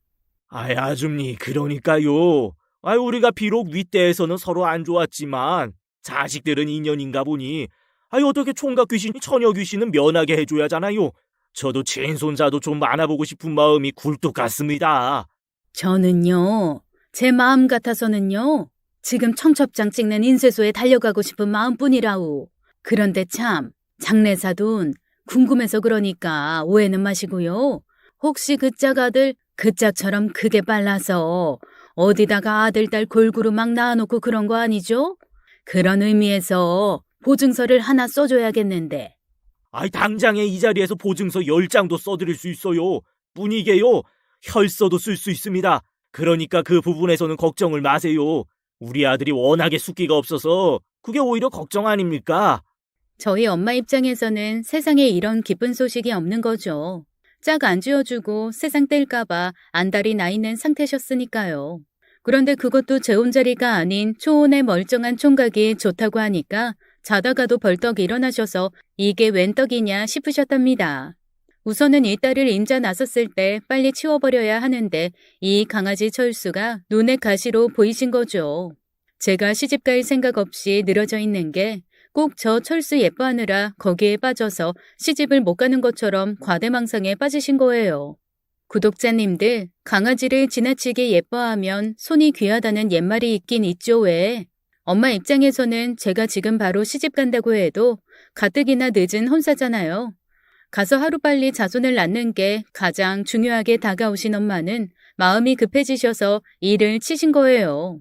아줌니 그러니까요. 우리가 비록 윗대에서는 서로 안 좋았지만 자식들은 인연인가 보니 어떻게 총각 귀신이 처녀 귀신은 면하게 해줘야 하잖아요. 저도 친손자도 좀 만나보고 싶은 마음이 굴뚝 같습니다. 저는요. 제 마음 같아서는요. 지금 청첩장 찍는 인쇄소에 달려가고 싶은 마음뿐이라오. 그런데 참 장례사 돈 궁금해서 그러니까 오해는 마시고요. 혹시 그 짝 아들 그 짝처럼 그게 빨라서 어디다가 아들 딸 골고루 막 낳아놓고 그런 거 아니죠? 그런 의미에서 보증서를 하나 써줘야겠는데. 아이, 당장에 이 자리에서 보증서 10장도 써드릴 수 있어요. 뿐이게요, 혈서도 쓸 수 있습니다. 그러니까 그 부분에서는 걱정을 마세요. 우리 아들이 워낙에 숫기가 없어서 그게 오히려 걱정 아닙니까? 저희 엄마 입장에서는 세상에 이런 기쁜 소식이 없는 거죠. 짝 안 지어주고 세상 뗄까봐 안달이 나 있는 상태셨으니까요. 그런데 그것도 제 혼자리가 아닌 초혼의 멀쩡한 총각이 좋다고 하니까 자다가도 벌떡 일어나셔서 이게 웬 떡이냐 싶으셨답니다. 우선은 이 딸을 임자 나섰을 때 빨리 치워버려야 하는데 이 강아지 철수가 눈에 가시로 보이신 거죠. 제가 시집갈 생각 없이 늘어져 있는 게 꼭 저 철수 예뻐하느라 거기에 빠져서 시집을 못 가는 것처럼 과대망상에 빠지신 거예요. 구독자님들, 강아지를 지나치게 예뻐하면 손이 귀하다는 옛말이 있긴 있죠 왜? 엄마 입장에서는 제가 지금 바로 시집 간다고 해도 가뜩이나 늦은 혼사잖아요. 가서 하루빨리 자손을 낳는 게 가장 중요하게 다가오신 엄마는 마음이 급해지셔서 일을 치신 거예요.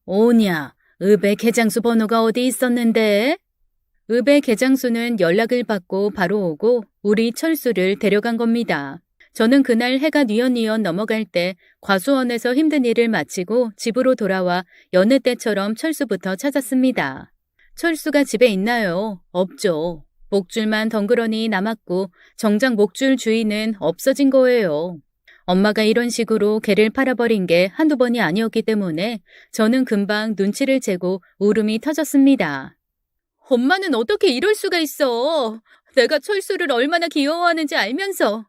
오냐, 읍의 개장수 번호가 어디 있었는데? 읍의 개장수는 연락을 받고 바로 오고 우리 철수를 데려간 겁니다. 저는 그날 해가 뉘엿뉘엿 넘어갈 때 과수원에서 힘든 일을 마치고 집으로 돌아와 여느 때처럼 철수부터 찾았습니다. 철수가 집에 있나요? 없죠. 목줄만 덩그러니 남았고 정작 목줄 주인은 없어진 거예요. 엄마가 이런 식으로 개를 팔아버린 게 한두 번이 아니었기 때문에 저는 금방 눈치를 채고 울음이 터졌습니다. 엄마는 어떻게 이럴 수가 있어? 내가 철수를 얼마나 귀여워하는지 알면서.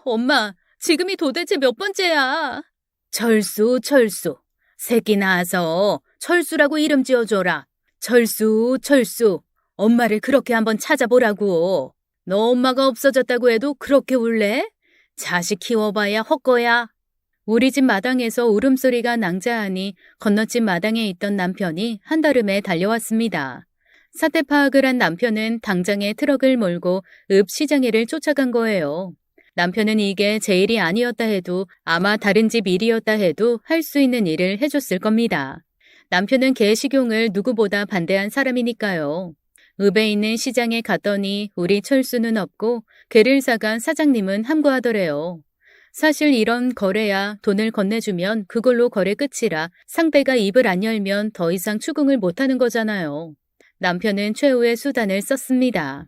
엄마, 지금이 도대체 몇 번째야? 철수. 새끼 낳아서 철수라고 이름 지어줘라. 철수. 엄마를 그렇게 한번 찾아보라고. 너 엄마가 없어졌다고 해도 그렇게 울래? 자식 키워봐야 헛거야. 우리 집 마당에서 울음소리가 낭자하니 건너집 마당에 있던 남편이 한달음에 달려왔습니다. 사태 파악을 한 남편은 당장에 트럭을 몰고 읍 시장에를 쫓아간 거예요. 남편은 이게 제 일이 아니었다 해도 아마 다른 집 일이었다 해도 할 수 있는 일을 해줬을 겁니다. 남편은 개 식용을 누구보다 반대한 사람이니까요. 읍에 있는 시장에 갔더니 우리 철수는 없고 개를 사간 사장님은 함구하더래요. 사실 이런 거래야 돈을 건네주면 그걸로 거래 끝이라 상대가 입을 안 열면 더 이상 추궁을 못하는 거잖아요. 남편은 최후의 수단을 썼습니다.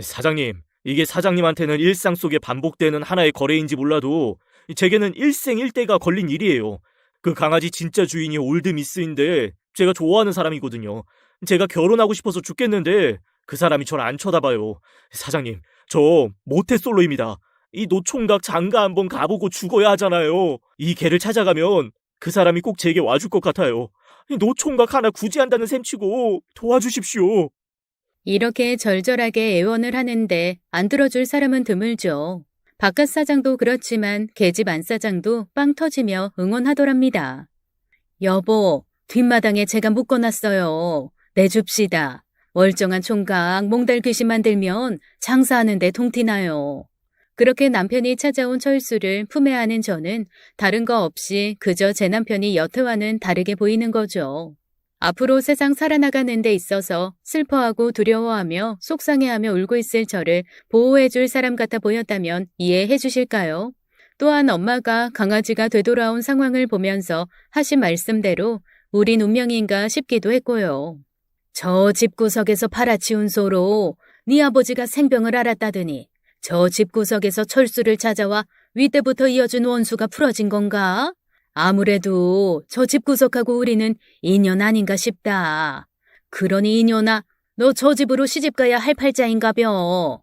사장님, 이게 사장님한테는 일상 속에 반복되는 하나의 거래인지 몰라도 제게는 일생일대가 걸린 일이에요. 그 강아지 진짜 주인이 올드미스인데 제가 좋아하는 사람이거든요. 제가 결혼하고 싶어서 죽겠는데 그 사람이 저를 안 쳐다봐요. 사장님, 저 모태솔로입니다. 이 노총각 장가 한번 가보고 죽어야 하잖아요. 이 개를 찾아가면 그 사람이 꼭 제게 와줄 것 같아요. 이 노총각 하나 구제한다는 셈치고 도와주십시오. 이렇게 절절하게 애원을 하는데 안 들어줄 사람은 드물죠. 바깥 사장도 그렇지만 개집 안 사장도 빵 터지며 응원하더랍니다. 여보, 뒷마당에 제가 묶어놨어요. 내줍시다. 멀쩡한 총각 몽달 귀신 만들면 장사하는데 동티나요. 그렇게 남편이 찾아온 철수를 품에 안은 저는 다른 거 없이 그저 제 남편이 여태와는 다르게 보이는 거죠. 앞으로 세상 살아나가는 데 있어서 슬퍼하고 두려워하며 속상해하며 울고 있을 저를 보호해줄 사람 같아 보였다면 이해해 주실까요? 또한 엄마가 강아지가 되돌아온 상황을 보면서 하신 말씀대로 우린 운명인가 싶기도 했고요. 저 집구석에서 팔아치운 소로 네 아버지가 생병을 앓았다더니 저 집구석에서 철수를 찾아와 윗때부터 이어준 원수가 풀어진 건가? 아무래도 저 집구석하고 우리는 인연 아닌가 싶다. 그러니 인연아, 너 저 집으로 시집가야 할 팔자인가벼.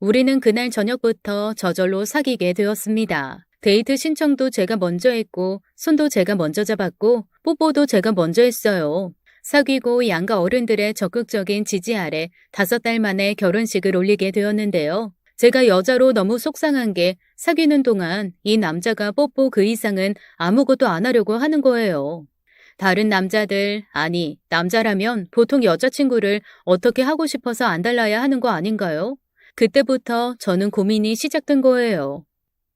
우리는 그날 저녁부터 저절로 사귀게 되었습니다. 데이트 신청도 제가 먼저 했고 손도 제가 먼저 잡았고 뽀뽀도 제가 먼저 했어요. 사귀고 양가 어른들의 적극적인 지지 아래 5달 만에 결혼식을 올리게 되었는데요. 제가 여자로 너무 속상한 게 사귀는 동안 이 남자가 뽀뽀 그 이상은 아무것도 안 하려고 하는 거예요. 다른 남자들, 아니, 남자라면 보통 여자친구를 어떻게 하고 싶어서 안 달라야 하는 거 아닌가요? 그때부터 저는 고민이 시작된 거예요.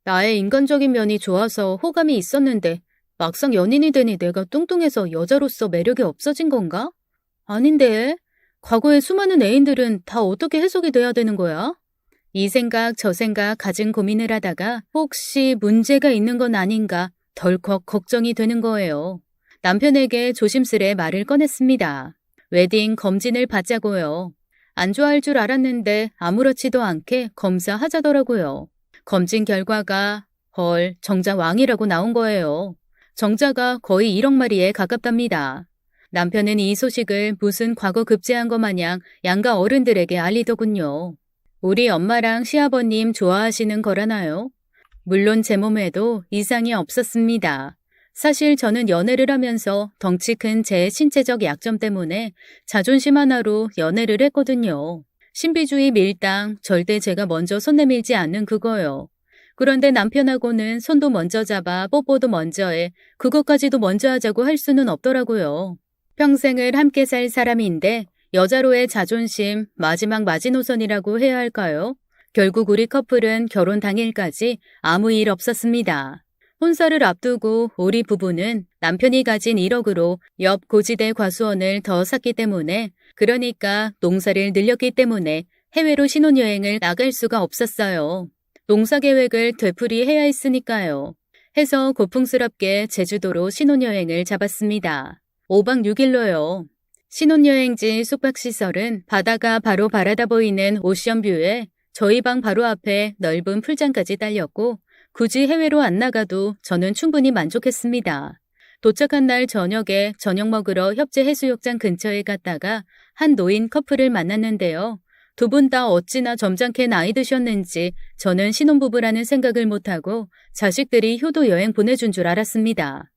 나의 인간적인 면이 좋아서 호감이 있었는데 막상 연인이 되니 내가 뚱뚱해서 여자로서 매력이 없어진 건가? 아닌데. 과거의 수많은 애인들은 다 어떻게 해석이 돼야 되는 거야? 이 생각 저 생각 가진 고민을 하다가 혹시 문제가 있는 건 아닌가 덜컥 걱정이 되는 거예요. 남편에게 조심스레 말을 꺼냈습니다. 웨딩 검진을 받자고요. 안 좋아할 줄 알았는데 아무렇지도 않게 검사하자더라고요. 검진 결과가 정자 왕이라고 나온 거예요. 정자가 거의 1억 마리에 가깝답니다. 남편은 이 소식을 무슨 과거 급제한 것 마냥 양가 어른들에게 알리더군요. 우리 엄마랑 시아버님 좋아하시는 거라나요? 물론 제 몸에도 이상이 없었습니다. 사실 저는 연애를 하면서 덩치 큰 제 신체적 약점 때문에 자존심 하나로 연애를 했거든요. 신비주의 밀당, 절대 제가 먼저 손 내밀지 않는 그거요. 그런데 남편하고는 손도 먼저 잡아 뽀뽀도 먼저 해 그것까지도 먼저 하자고 할 수는 없더라고요. 평생을 함께 살 사람인데 여자로의 자존심 마지막 마지노선이라고 해야 할까요? 결국 우리 커플은 결혼 당일까지 아무 일 없었습니다. 혼사를 앞두고 우리 부부는 남편이 가진 1억으로 옆 고지대 과수원을 더 샀기 때문에 그러니까 농사를 늘렸기 때문에 해외로 신혼여행을 나갈 수가 없었어요. 농사 계획을 되풀이해야 했으니까요. 해서 고풍스럽게 제주도로 신혼여행을 잡았습니다. 5박 6일로요. 신혼여행지 숙박시설은 바다가 바로 바라다 보이는 오션뷰에 저희 방 바로 앞에 넓은 풀장까지 딸렸고 굳이 해외로 안 나가도 저는 충분히 만족했습니다. 도착한 날 저녁에 저녁 먹으러 협재해수욕장 근처에 갔다가 한 노인 커플을 만났는데요. 두 분 다 어찌나 점잖게 나이 드셨는지 저는 신혼부부라는 생각을 못하고 자식들이 효도 여행 보내준 줄 알았습니다.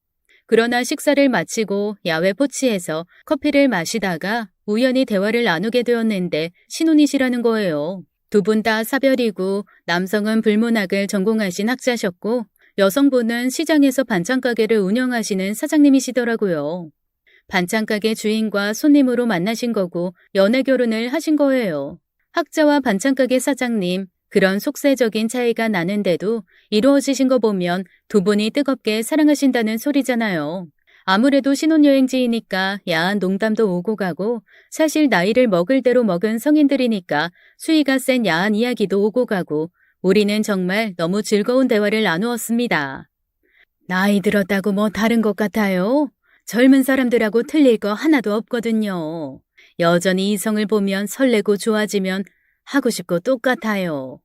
그러나 식사를 마치고 야외 포치에서 커피를 마시다가 우연히 대화를 나누게 되었는데 신혼이시라는 거예요. 두 분 다 사별이고 남성은 불문학을 전공하신 학자셨고 여성분은 시장에서 반찬가게를 운영하시는 사장님이시더라고요. 반찬가게 주인과 손님으로 만나신 거고 연애 결혼을 하신 거예요. 학자와 반찬가게 사장님, 그런 속세적인 차이가 나는데도 이루어지신 거 보면 두 분이 뜨겁게 사랑하신다는 소리잖아요. 아무래도 신혼여행지이니까 야한 농담도 오고 가고 사실 나이를 먹을 대로 먹은 성인들이니까 수위가 센 야한 이야기도 오고 가고 우리는 정말 너무 즐거운 대화를 나누었습니다. 나이 들었다고 뭐 다른 것 같아요? 젊은 사람들하고 틀릴 거 하나도 없거든요. 여전히 이성을 보면 설레고 좋아지면 하고 싶고 똑같아요.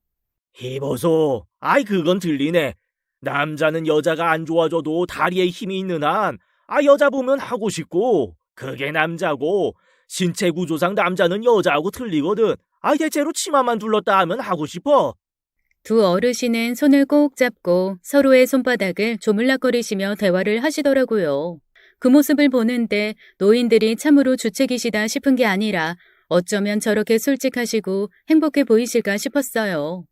이보소, 아이 그건 들리네. 남자는 여자가 안 좋아져도 다리에 힘이 있는 한, 여자 보면 하고 싶고, 그게 남자고, 신체 구조상 남자는 여자하고 틀리거든. 대체로 치마만 둘렀다 하면 하고 싶어. 두 어르신은 손을 꼭 잡고 서로의 손바닥을 조물락거리시며 대화를 하시더라고요. 그 모습을 보는데 노인들이 참으로 주책이시다 싶은 게 아니라 어쩌면 저렇게 솔직하시고 행복해 보이실까 싶었어요.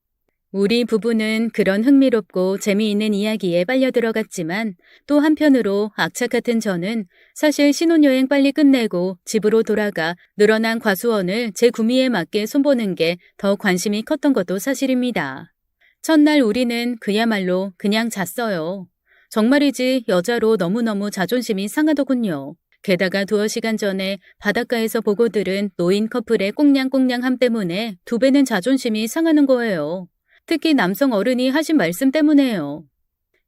우리 부부는 그런 흥미롭고 재미있는 이야기에 빨려 들어갔지만 또 한편으로 악착 같은 저는 사실 신혼여행 빨리 끝내고 집으로 돌아가 늘어난 과수원을 제 구미에 맞게 손보는 게 더 관심이 컸던 것도 사실입니다. 첫날 우리는 그야말로 그냥 잤어요. 정말이지 여자로 너무너무 자존심이 상하더군요. 게다가 2시간 전에 바닷가에서 보고 들은 노인 커플의 꽁냥꽁냥함 때문에 2배는 자존심이 상하는 거예요. 특히 남성 어른이 하신 말씀 때문에요.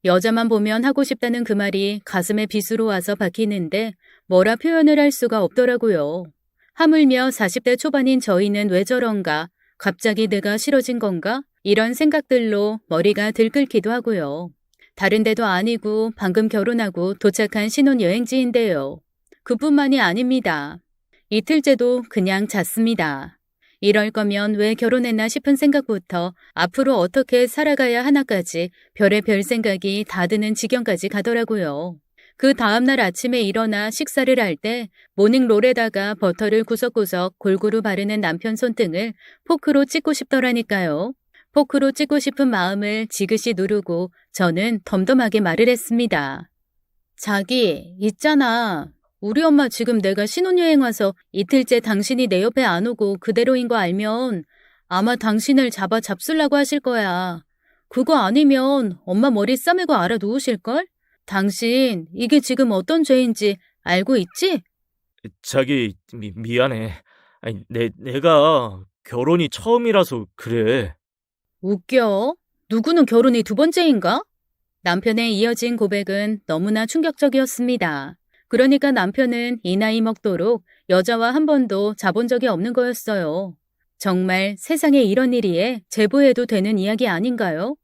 여자만 보면 하고 싶다는 그 말이 가슴에 빗으로 와서 박히는데 뭐라 표현을 할 수가 없더라고요. 하물며 40대 초반인 저희는 왜 저런가? 갑자기 내가 싫어진 건가? 이런 생각들로 머리가 들끓기도 하고요. 다른 데도 아니고 방금 결혼하고 도착한 신혼여행지인데요. 그뿐만이 아닙니다. 이틀째도 그냥 잤습니다. 이럴 거면 왜 결혼했나 싶은 생각부터 앞으로 어떻게 살아가야 하나까지 별의별 생각이 다 드는 지경까지 가더라고요. 그 다음날 아침에 일어나 식사를 할 때 모닝롤에다가 버터를 구석구석 골고루 바르는 남편 손등을 포크로 찍고 싶더라니까요. 포크로 찍고 싶은 마음을 지그시 누르고 저는 덤덤하게 말을 했습니다. 자기, 있잖아. 우리 엄마 지금 내가 신혼여행 와서 이틀째 당신이 내 옆에 안 오고 그대로인 거 알면 아마 당신을 잡아 잡수려고 하실 거야. 그거 아니면 엄마 머리 싸매고 알아 누우실걸? 당신, 이게 지금 어떤 죄인지 알고 있지? 자기, 미안해. 아니, 내가 결혼이 처음이라서 그래. 웃겨. 누구는 결혼이 두 번째인가? 남편의 이어진 고백은 너무나 충격적이었습니다. 그러니까 남편은 이 나이 먹도록 여자와 한 번도 자본 적이 없는 거였어요. 정말 세상에 이런 일이에 제보해도 되는 이야기 아닌가요?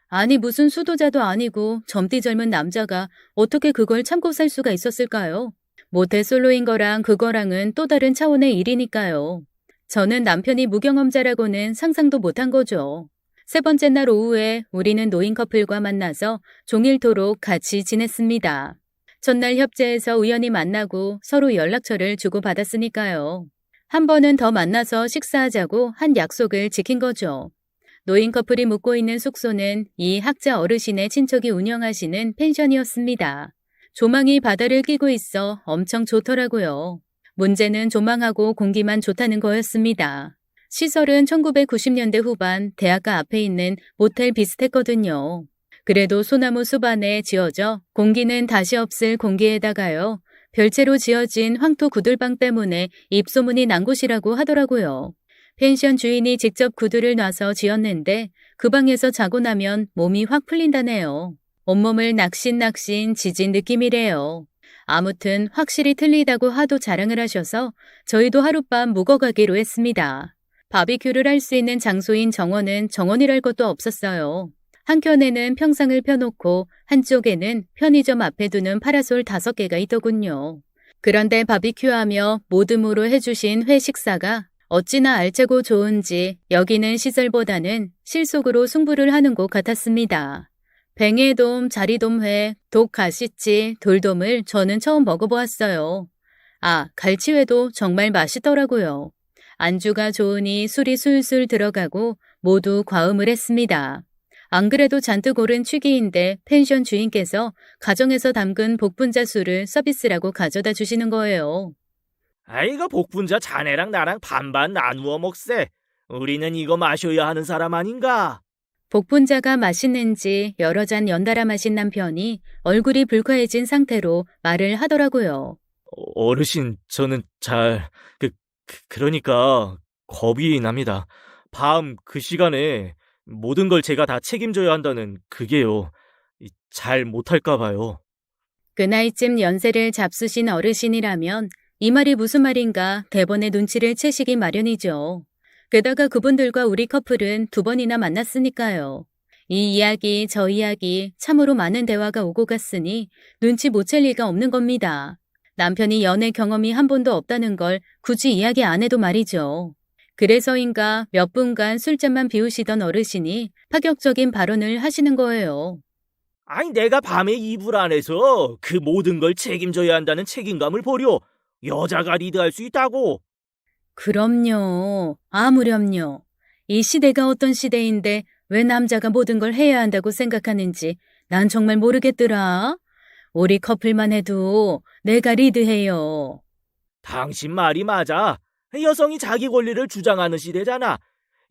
아니 무슨 수도자도 아니고 젊디 젊은 남자가 어떻게 그걸 참고 살 수가 있었을까요? 모태솔로인 거랑 그거랑은 또 다른 차원의 일이니까요. 저는 남편이 무경험자라고는 상상도 못한 거죠. 세 번째 날 오후에 우리는 노인 커플과 만나서 종일토록 같이 지냈습니다. 전날 협재에서 우연히 만나고 서로 연락처를 주고받았으니까요. 한 번은 더 만나서 식사하자고 한 약속을 지킨 거죠. 노인 커플이 묵고 있는 숙소는 이 학자 어르신의 친척이 운영하시는 펜션이었습니다. 조망이 바다를 끼고 있어 엄청 좋더라고요. 문제는 조망하고 공기만 좋다는 거였습니다. 시설은 1990년대 후반 대학가 앞에 있는 모텔 비슷했거든요. 그래도 소나무 숲안에 지어져 공기는 다시 없을 공기에다가요. 별채로 지어진 황토 구들방 때문에 입소문이 난 곳이라고 하더라고요. 펜션 주인이 직접 구두를 놔서 지었는데 그 방에서 자고 나면 몸이 확 풀린다네요. 온몸을 낙신낙신 지진 느낌이래요. 아무튼 확실히 틀리다고 하도 자랑을 하셔서 저희도 하룻밤 묵어가기로 했습니다. 바비큐를 할 수 있는 장소인 정원은 정원이랄 것도 없었어요. 한켠에는 평상을 펴놓고 한쪽에는 편의점 앞에 두는 파라솔 5개가 있더군요. 그런데 바비큐하며 모듬으로 해주신 회 식사가 어찌나 알차고 좋은지 여기는 시설보다는 실속으로 승부를 하는 곳 같았습니다. 뱅에돔, 자리돔회, 독가시치, 돌돔을 저는 처음 먹어보았어요. 아, 갈치회도 정말 맛있더라고요. 안주가 좋으니 술이 술술 들어가고 모두 과음을 했습니다. 안 그래도 잔뜩 오른 취기인데 펜션 주인께서 가정에서 담근 복분자 술을 서비스라고 가져다 주시는 거예요. 아이고, 복분자 자네랑 나랑 반반 나누어 먹세. 우리는 이거 마셔야 하는 사람 아닌가? 복분자가 맛있는지 여러 잔 연달아 마신 남편이 얼굴이 불쾌해진 상태로 말을 하더라고요. 어르신, 저는 그러니까 겁이 납니다. 밤 그 시간에 모든 걸 제가 다 책임져야 한다는 그게요. 잘 못할까 봐요. 그 나이쯤 연세를 잡수신 어르신이라면 이 말이 무슨 말인가 대번에 눈치를 채시기 마련이죠. 게다가 그분들과 우리 커플은 2번이나 만났으니까요. 이 이야기 저 이야기 참으로 많은 대화가 오고 갔으니 눈치 못 챌 리가 없는 겁니다. 남편이 연애 경험이 한 번도 없다는 걸 굳이 이야기 안 해도 말이죠. 그래서인가 몇 분간 술잔만 비우시던 어르신이 파격적인 발언을 하시는 거예요. 아니, 내가 밤에 이불 안에서 그 모든 걸 책임져야 한다는 책임감을 버려. 여자가 리드할 수 있다고. 그럼요. 아무렴요. 이 시대가 어떤 시대인데 왜 남자가 모든 걸 해야 한다고 생각하는지 난 정말 모르겠더라. 우리 커플만 해도 내가 리드해요. 당신 말이 맞아. 여성이 자기 권리를 주장하는 시대잖아.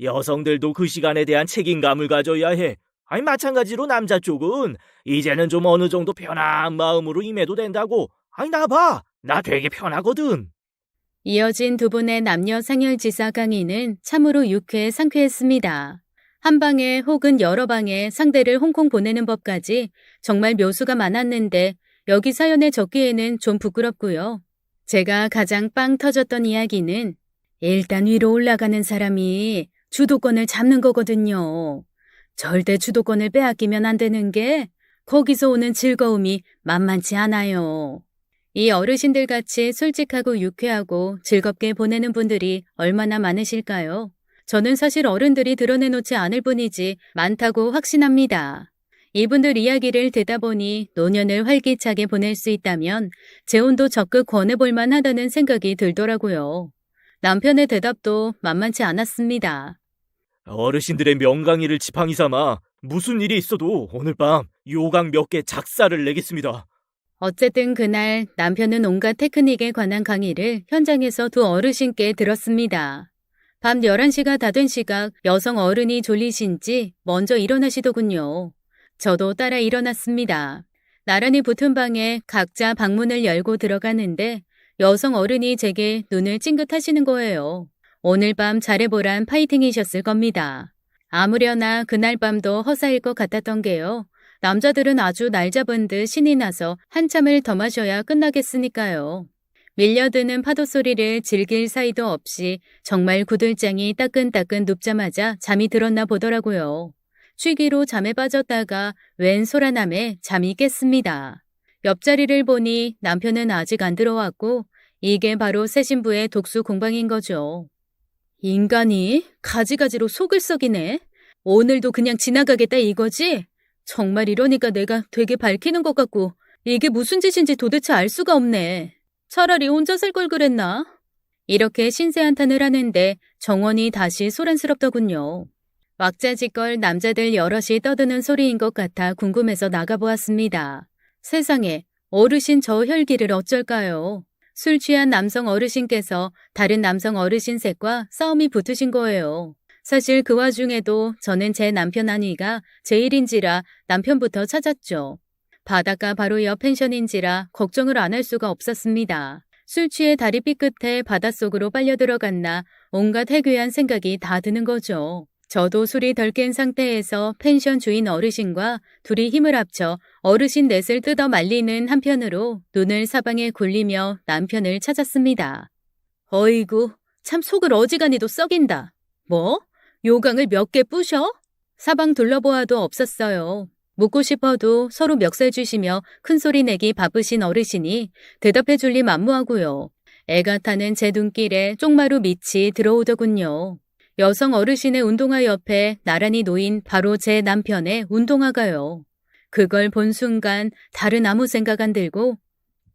여성들도 그 시간에 대한 책임감을 가져야 해. 아니, 마찬가지로 남자 쪽은 이제는 좀 어느 정도 편한 마음으로 임해도 된다고. 아니, 나 봐. 나 되게 편하거든. 이어진 2분의 남녀 상열지사 강의는 참으로 유쾌 상쾌했습니다. 한 방에 혹은 여러 방에 상대를 홍콩 보내는 법까지 정말 묘수가 많았는데 여기 사연에 적기에는 좀 부끄럽고요. 제가 가장 빵 터졌던 이야기는 일단 위로 올라가는 사람이 주도권을 잡는 거거든요. 절대 주도권을 빼앗기면 안 되는 게 거기서 오는 즐거움이 만만치 않아요. 이 어르신들 같이 솔직하고 유쾌하고 즐겁게 보내는 분들이 얼마나 많으실까요? 저는 사실 어른들이 드러내놓지 않을 뿐이지 많다고 확신합니다. 이분들 이야기를 듣다 보니 노년을 활기차게 보낼 수 있다면 재혼도 적극 권해볼 만하다는 생각이 들더라고요. 남편의 대답도 만만치 않았습니다. 어르신들의 명강의를 지팡이 삼아 무슨 일이 있어도 오늘 밤 요강 몇 개 작사를 내겠습니다. 어쨌든 그날 남편은 온갖 테크닉에 관한 강의를 현장에서 두 어르신께 들었습니다. 밤 11시가 다 된 시각 여성 어른이 졸리신지 먼저 일어나시더군요. 저도 따라 일어났습니다. 나란히 붙은 방에 각자 방문을 열고 들어가는데 여성 어른이 제게 눈을 찡긋하시는 거예요. 오늘 밤 잘해보란 파이팅이셨을 겁니다. 아무려나 그날 밤도 허사일 것 같았던 게요. 남자들은 아주 날 잡은 듯 신이 나서 한참을 더 마셔야 끝나겠으니까요. 밀려드는 파도 소리를 즐길 사이도 없이 정말 구들장이 따끈따끈 눕자마자 잠이 들었나 보더라고요. 취기로 잠에 빠졌다가 웬 소란함에 잠이 깼습니다. 옆자리를 보니 남편은 아직 안 들어왔고 이게 바로 새 신부의 독수 공방인 거죠. 인간이 가지가지로 속을 썩이네. 오늘도 그냥 지나가겠다 이거지? 정말 이러니까 내가 되게 밝히는 것 같고 이게 무슨 짓인지 도대체 알 수가 없네. 차라리 혼자 살 걸 그랬나? 이렇게 신세한탄을 하는데 정원이 다시 소란스럽더군요. 왁자지껄 남자들 여럿이 떠드는 소리인 것 같아 궁금해서 나가보았습니다. 세상에, 어르신 저 혈기를 어쩔까요? 술 취한 남성 어르신께서 다른 남성 어르신 셋과 싸움이 붙으신 거예요. 사실 그 와중에도 저는 제 남편 안위가 제일인지라 남편부터 찾았죠. 바닷가 바로 옆 펜션인지라 걱정을 안 할 수가 없었습니다. 술 취해 다리 삐끗해 바닷속으로 빨려 들어갔나 온갖 해괴한 생각이 다 드는 거죠. 저도 술이 덜 깬 상태에서 펜션 주인 어르신과 둘이 힘을 합쳐 어르신 넷을 뜯어 말리는 한편으로 눈을 사방에 굴리며 남편을 찾았습니다. 어이구, 참 속을 어지간히도 썩인다. 뭐? 요강을 몇 개 부셔? 사방 둘러보아도 없었어요. 묻고 싶어도 서로 멱살 주시며 큰소리 내기 바쁘신 어르신이 대답해 줄 리 만무하고요. 애가 타는 제 눈길에 쪽마루 밑이 들어오더군요. 여성 어르신의 운동화 옆에 나란히 놓인 바로 제 남편의 운동화가요. 그걸 본 순간 다른 아무 생각 안 들고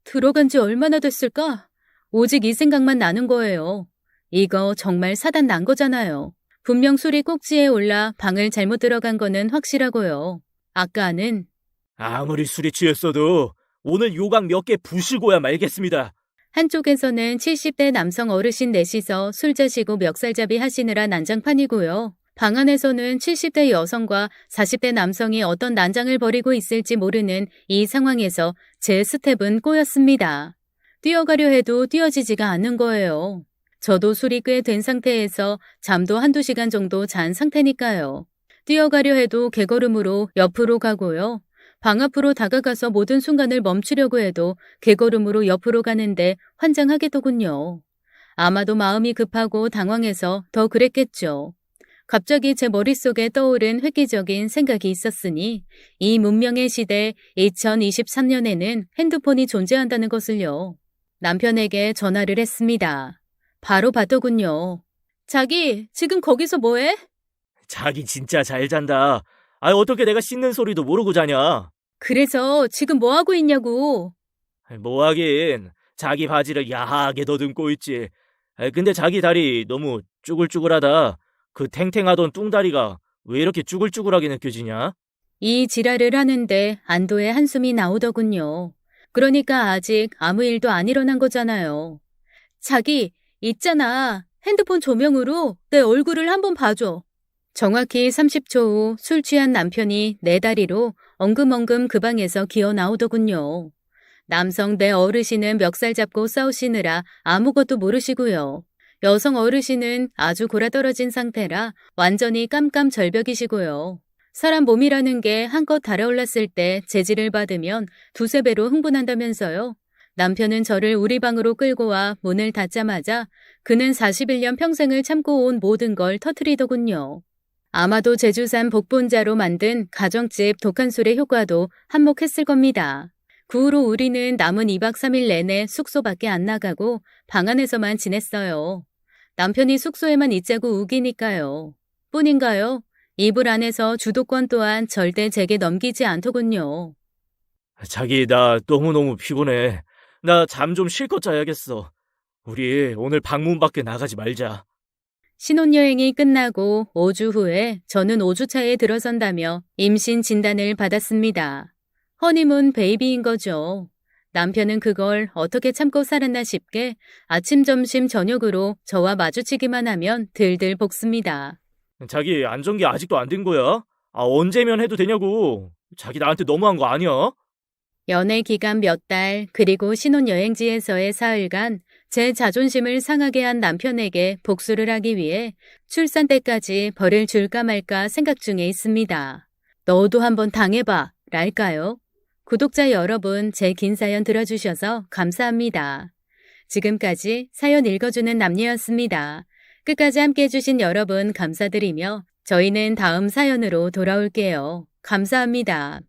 들어간 지 얼마나 됐을까? 오직 이 생각만 나는 거예요. 이거 정말 사단 난 거잖아요. 분명 술이 꼭지에 올라 방을 잘못 들어간 거는 확실하고요. 아까는 아무리 술이 취했어도 오늘 요강 몇 개 부시고야 말겠습니다. 한쪽에서는 70대 남성 어르신 넷이서 술 자시고 멱살잡이 하시느라 난장판이고요. 방 안에서는 70대 여성과 40대 남성이 어떤 난장을 벌이고 있을지 모르는 이 상황에서 제 스텝은 꼬였습니다. 뛰어가려 해도 뛰어지지가 않는 거예요. 저도 술이 꽤 된 상태에서 잠도 한두 시간 정도 잔 상태니까요. 뛰어가려 해도 개걸음으로 옆으로 가고요. 방 앞으로 다가가서 모든 순간을 멈추려고 해도 개걸음으로 옆으로 가는데 환장하겠더군요. 아마도 마음이 급하고 당황해서 더 그랬겠죠. 갑자기 제 머릿속에 떠오른 획기적인 생각이 있었으니 이 문명의 시대 2023년에는 핸드폰이 존재한다는 것을요. 남편에게 전화를 했습니다. 바로 받더군요. 자기, 지금 거기서 뭐해? 자기 진짜 잘 잔다. 어떻게 내가 씻는 소리도 모르고 자냐? 그래서 지금 뭐 하고 있냐고. 뭐 하긴 자기 바지를 야하게 더듬고 있지. 근데 자기 다리 너무 쭈글쭈글하다. 그 탱탱하던 뚱다리가 왜 이렇게 쭈글쭈글하게 느껴지냐? 이 지랄을 하는데 안도의 한숨이 나오더군요. 그러니까 아직 아무 일도 안 일어난 거잖아요. 자기, 있잖아. 핸드폰 조명으로 내 얼굴을 한번 봐줘. 정확히 30초 후 술 취한 남편이 내 다리로 엉금엉금 그 방에서 기어 나오더군요. 남성 내 어르신은 멱살 잡고 싸우시느라 아무것도 모르시고요. 여성 어르신은 아주 골아떨어진 상태라 완전히 깜깜절벽이시고요. 사람 몸이라는 게 한껏 달아올랐을 때 재질을 받으면 두세 배로 흥분한다면서요. 남편은 저를 우리 방으로 끌고 와 문을 닫자마자 그는 41년 평생을 참고 온 모든 걸 터뜨리더군요. 아마도 제주산 복분자로 만든 가정집 독한 술의 효과도 한몫했을 겁니다. 그 후로 우리는 남은 2박 3일 내내 숙소 밖에 안 나가고 방 안에서만 지냈어요. 남편이 숙소에만 있자고 우기니까요. 뿐인가요? 이불 안에서 주도권 또한 절대 제게 넘기지 않더군요. 자기 나 너무너무 피곤해. 나 잠 좀 실컷 자야겠어. 우리 오늘 방문 밖에 나가지 말자. 신혼여행이 끝나고 5주 후에 저는 5주차에 들어선다며 임신 진단을 받았습니다. 허니문 베이비인 거죠. 남편은 그걸 어떻게 참고 살았나 싶게 아침, 점심, 저녁으로 저와 마주치기만 하면 들들 볶습니다. 자기 안정기 아직도 안 된 거야? 언제면 해도 되냐고. 자기 나한테 너무한 거 아니야? 연애 기간 몇 달, 그리고 신혼여행지에서의 사흘간 제 자존심을 상하게 한 남편에게 복수를 하기 위해 출산 때까지 벌을 줄까 말까 생각 중에 있습니다. 너도 한번 당해봐, 랄까요? 구독자 여러분, 제 긴 사연 들어주셔서 감사합니다. 지금까지 사연 읽어주는 남녀였습니다. 끝까지 함께 해주신 여러분 감사드리며 저희는 다음 사연으로 돌아올게요. 감사합니다.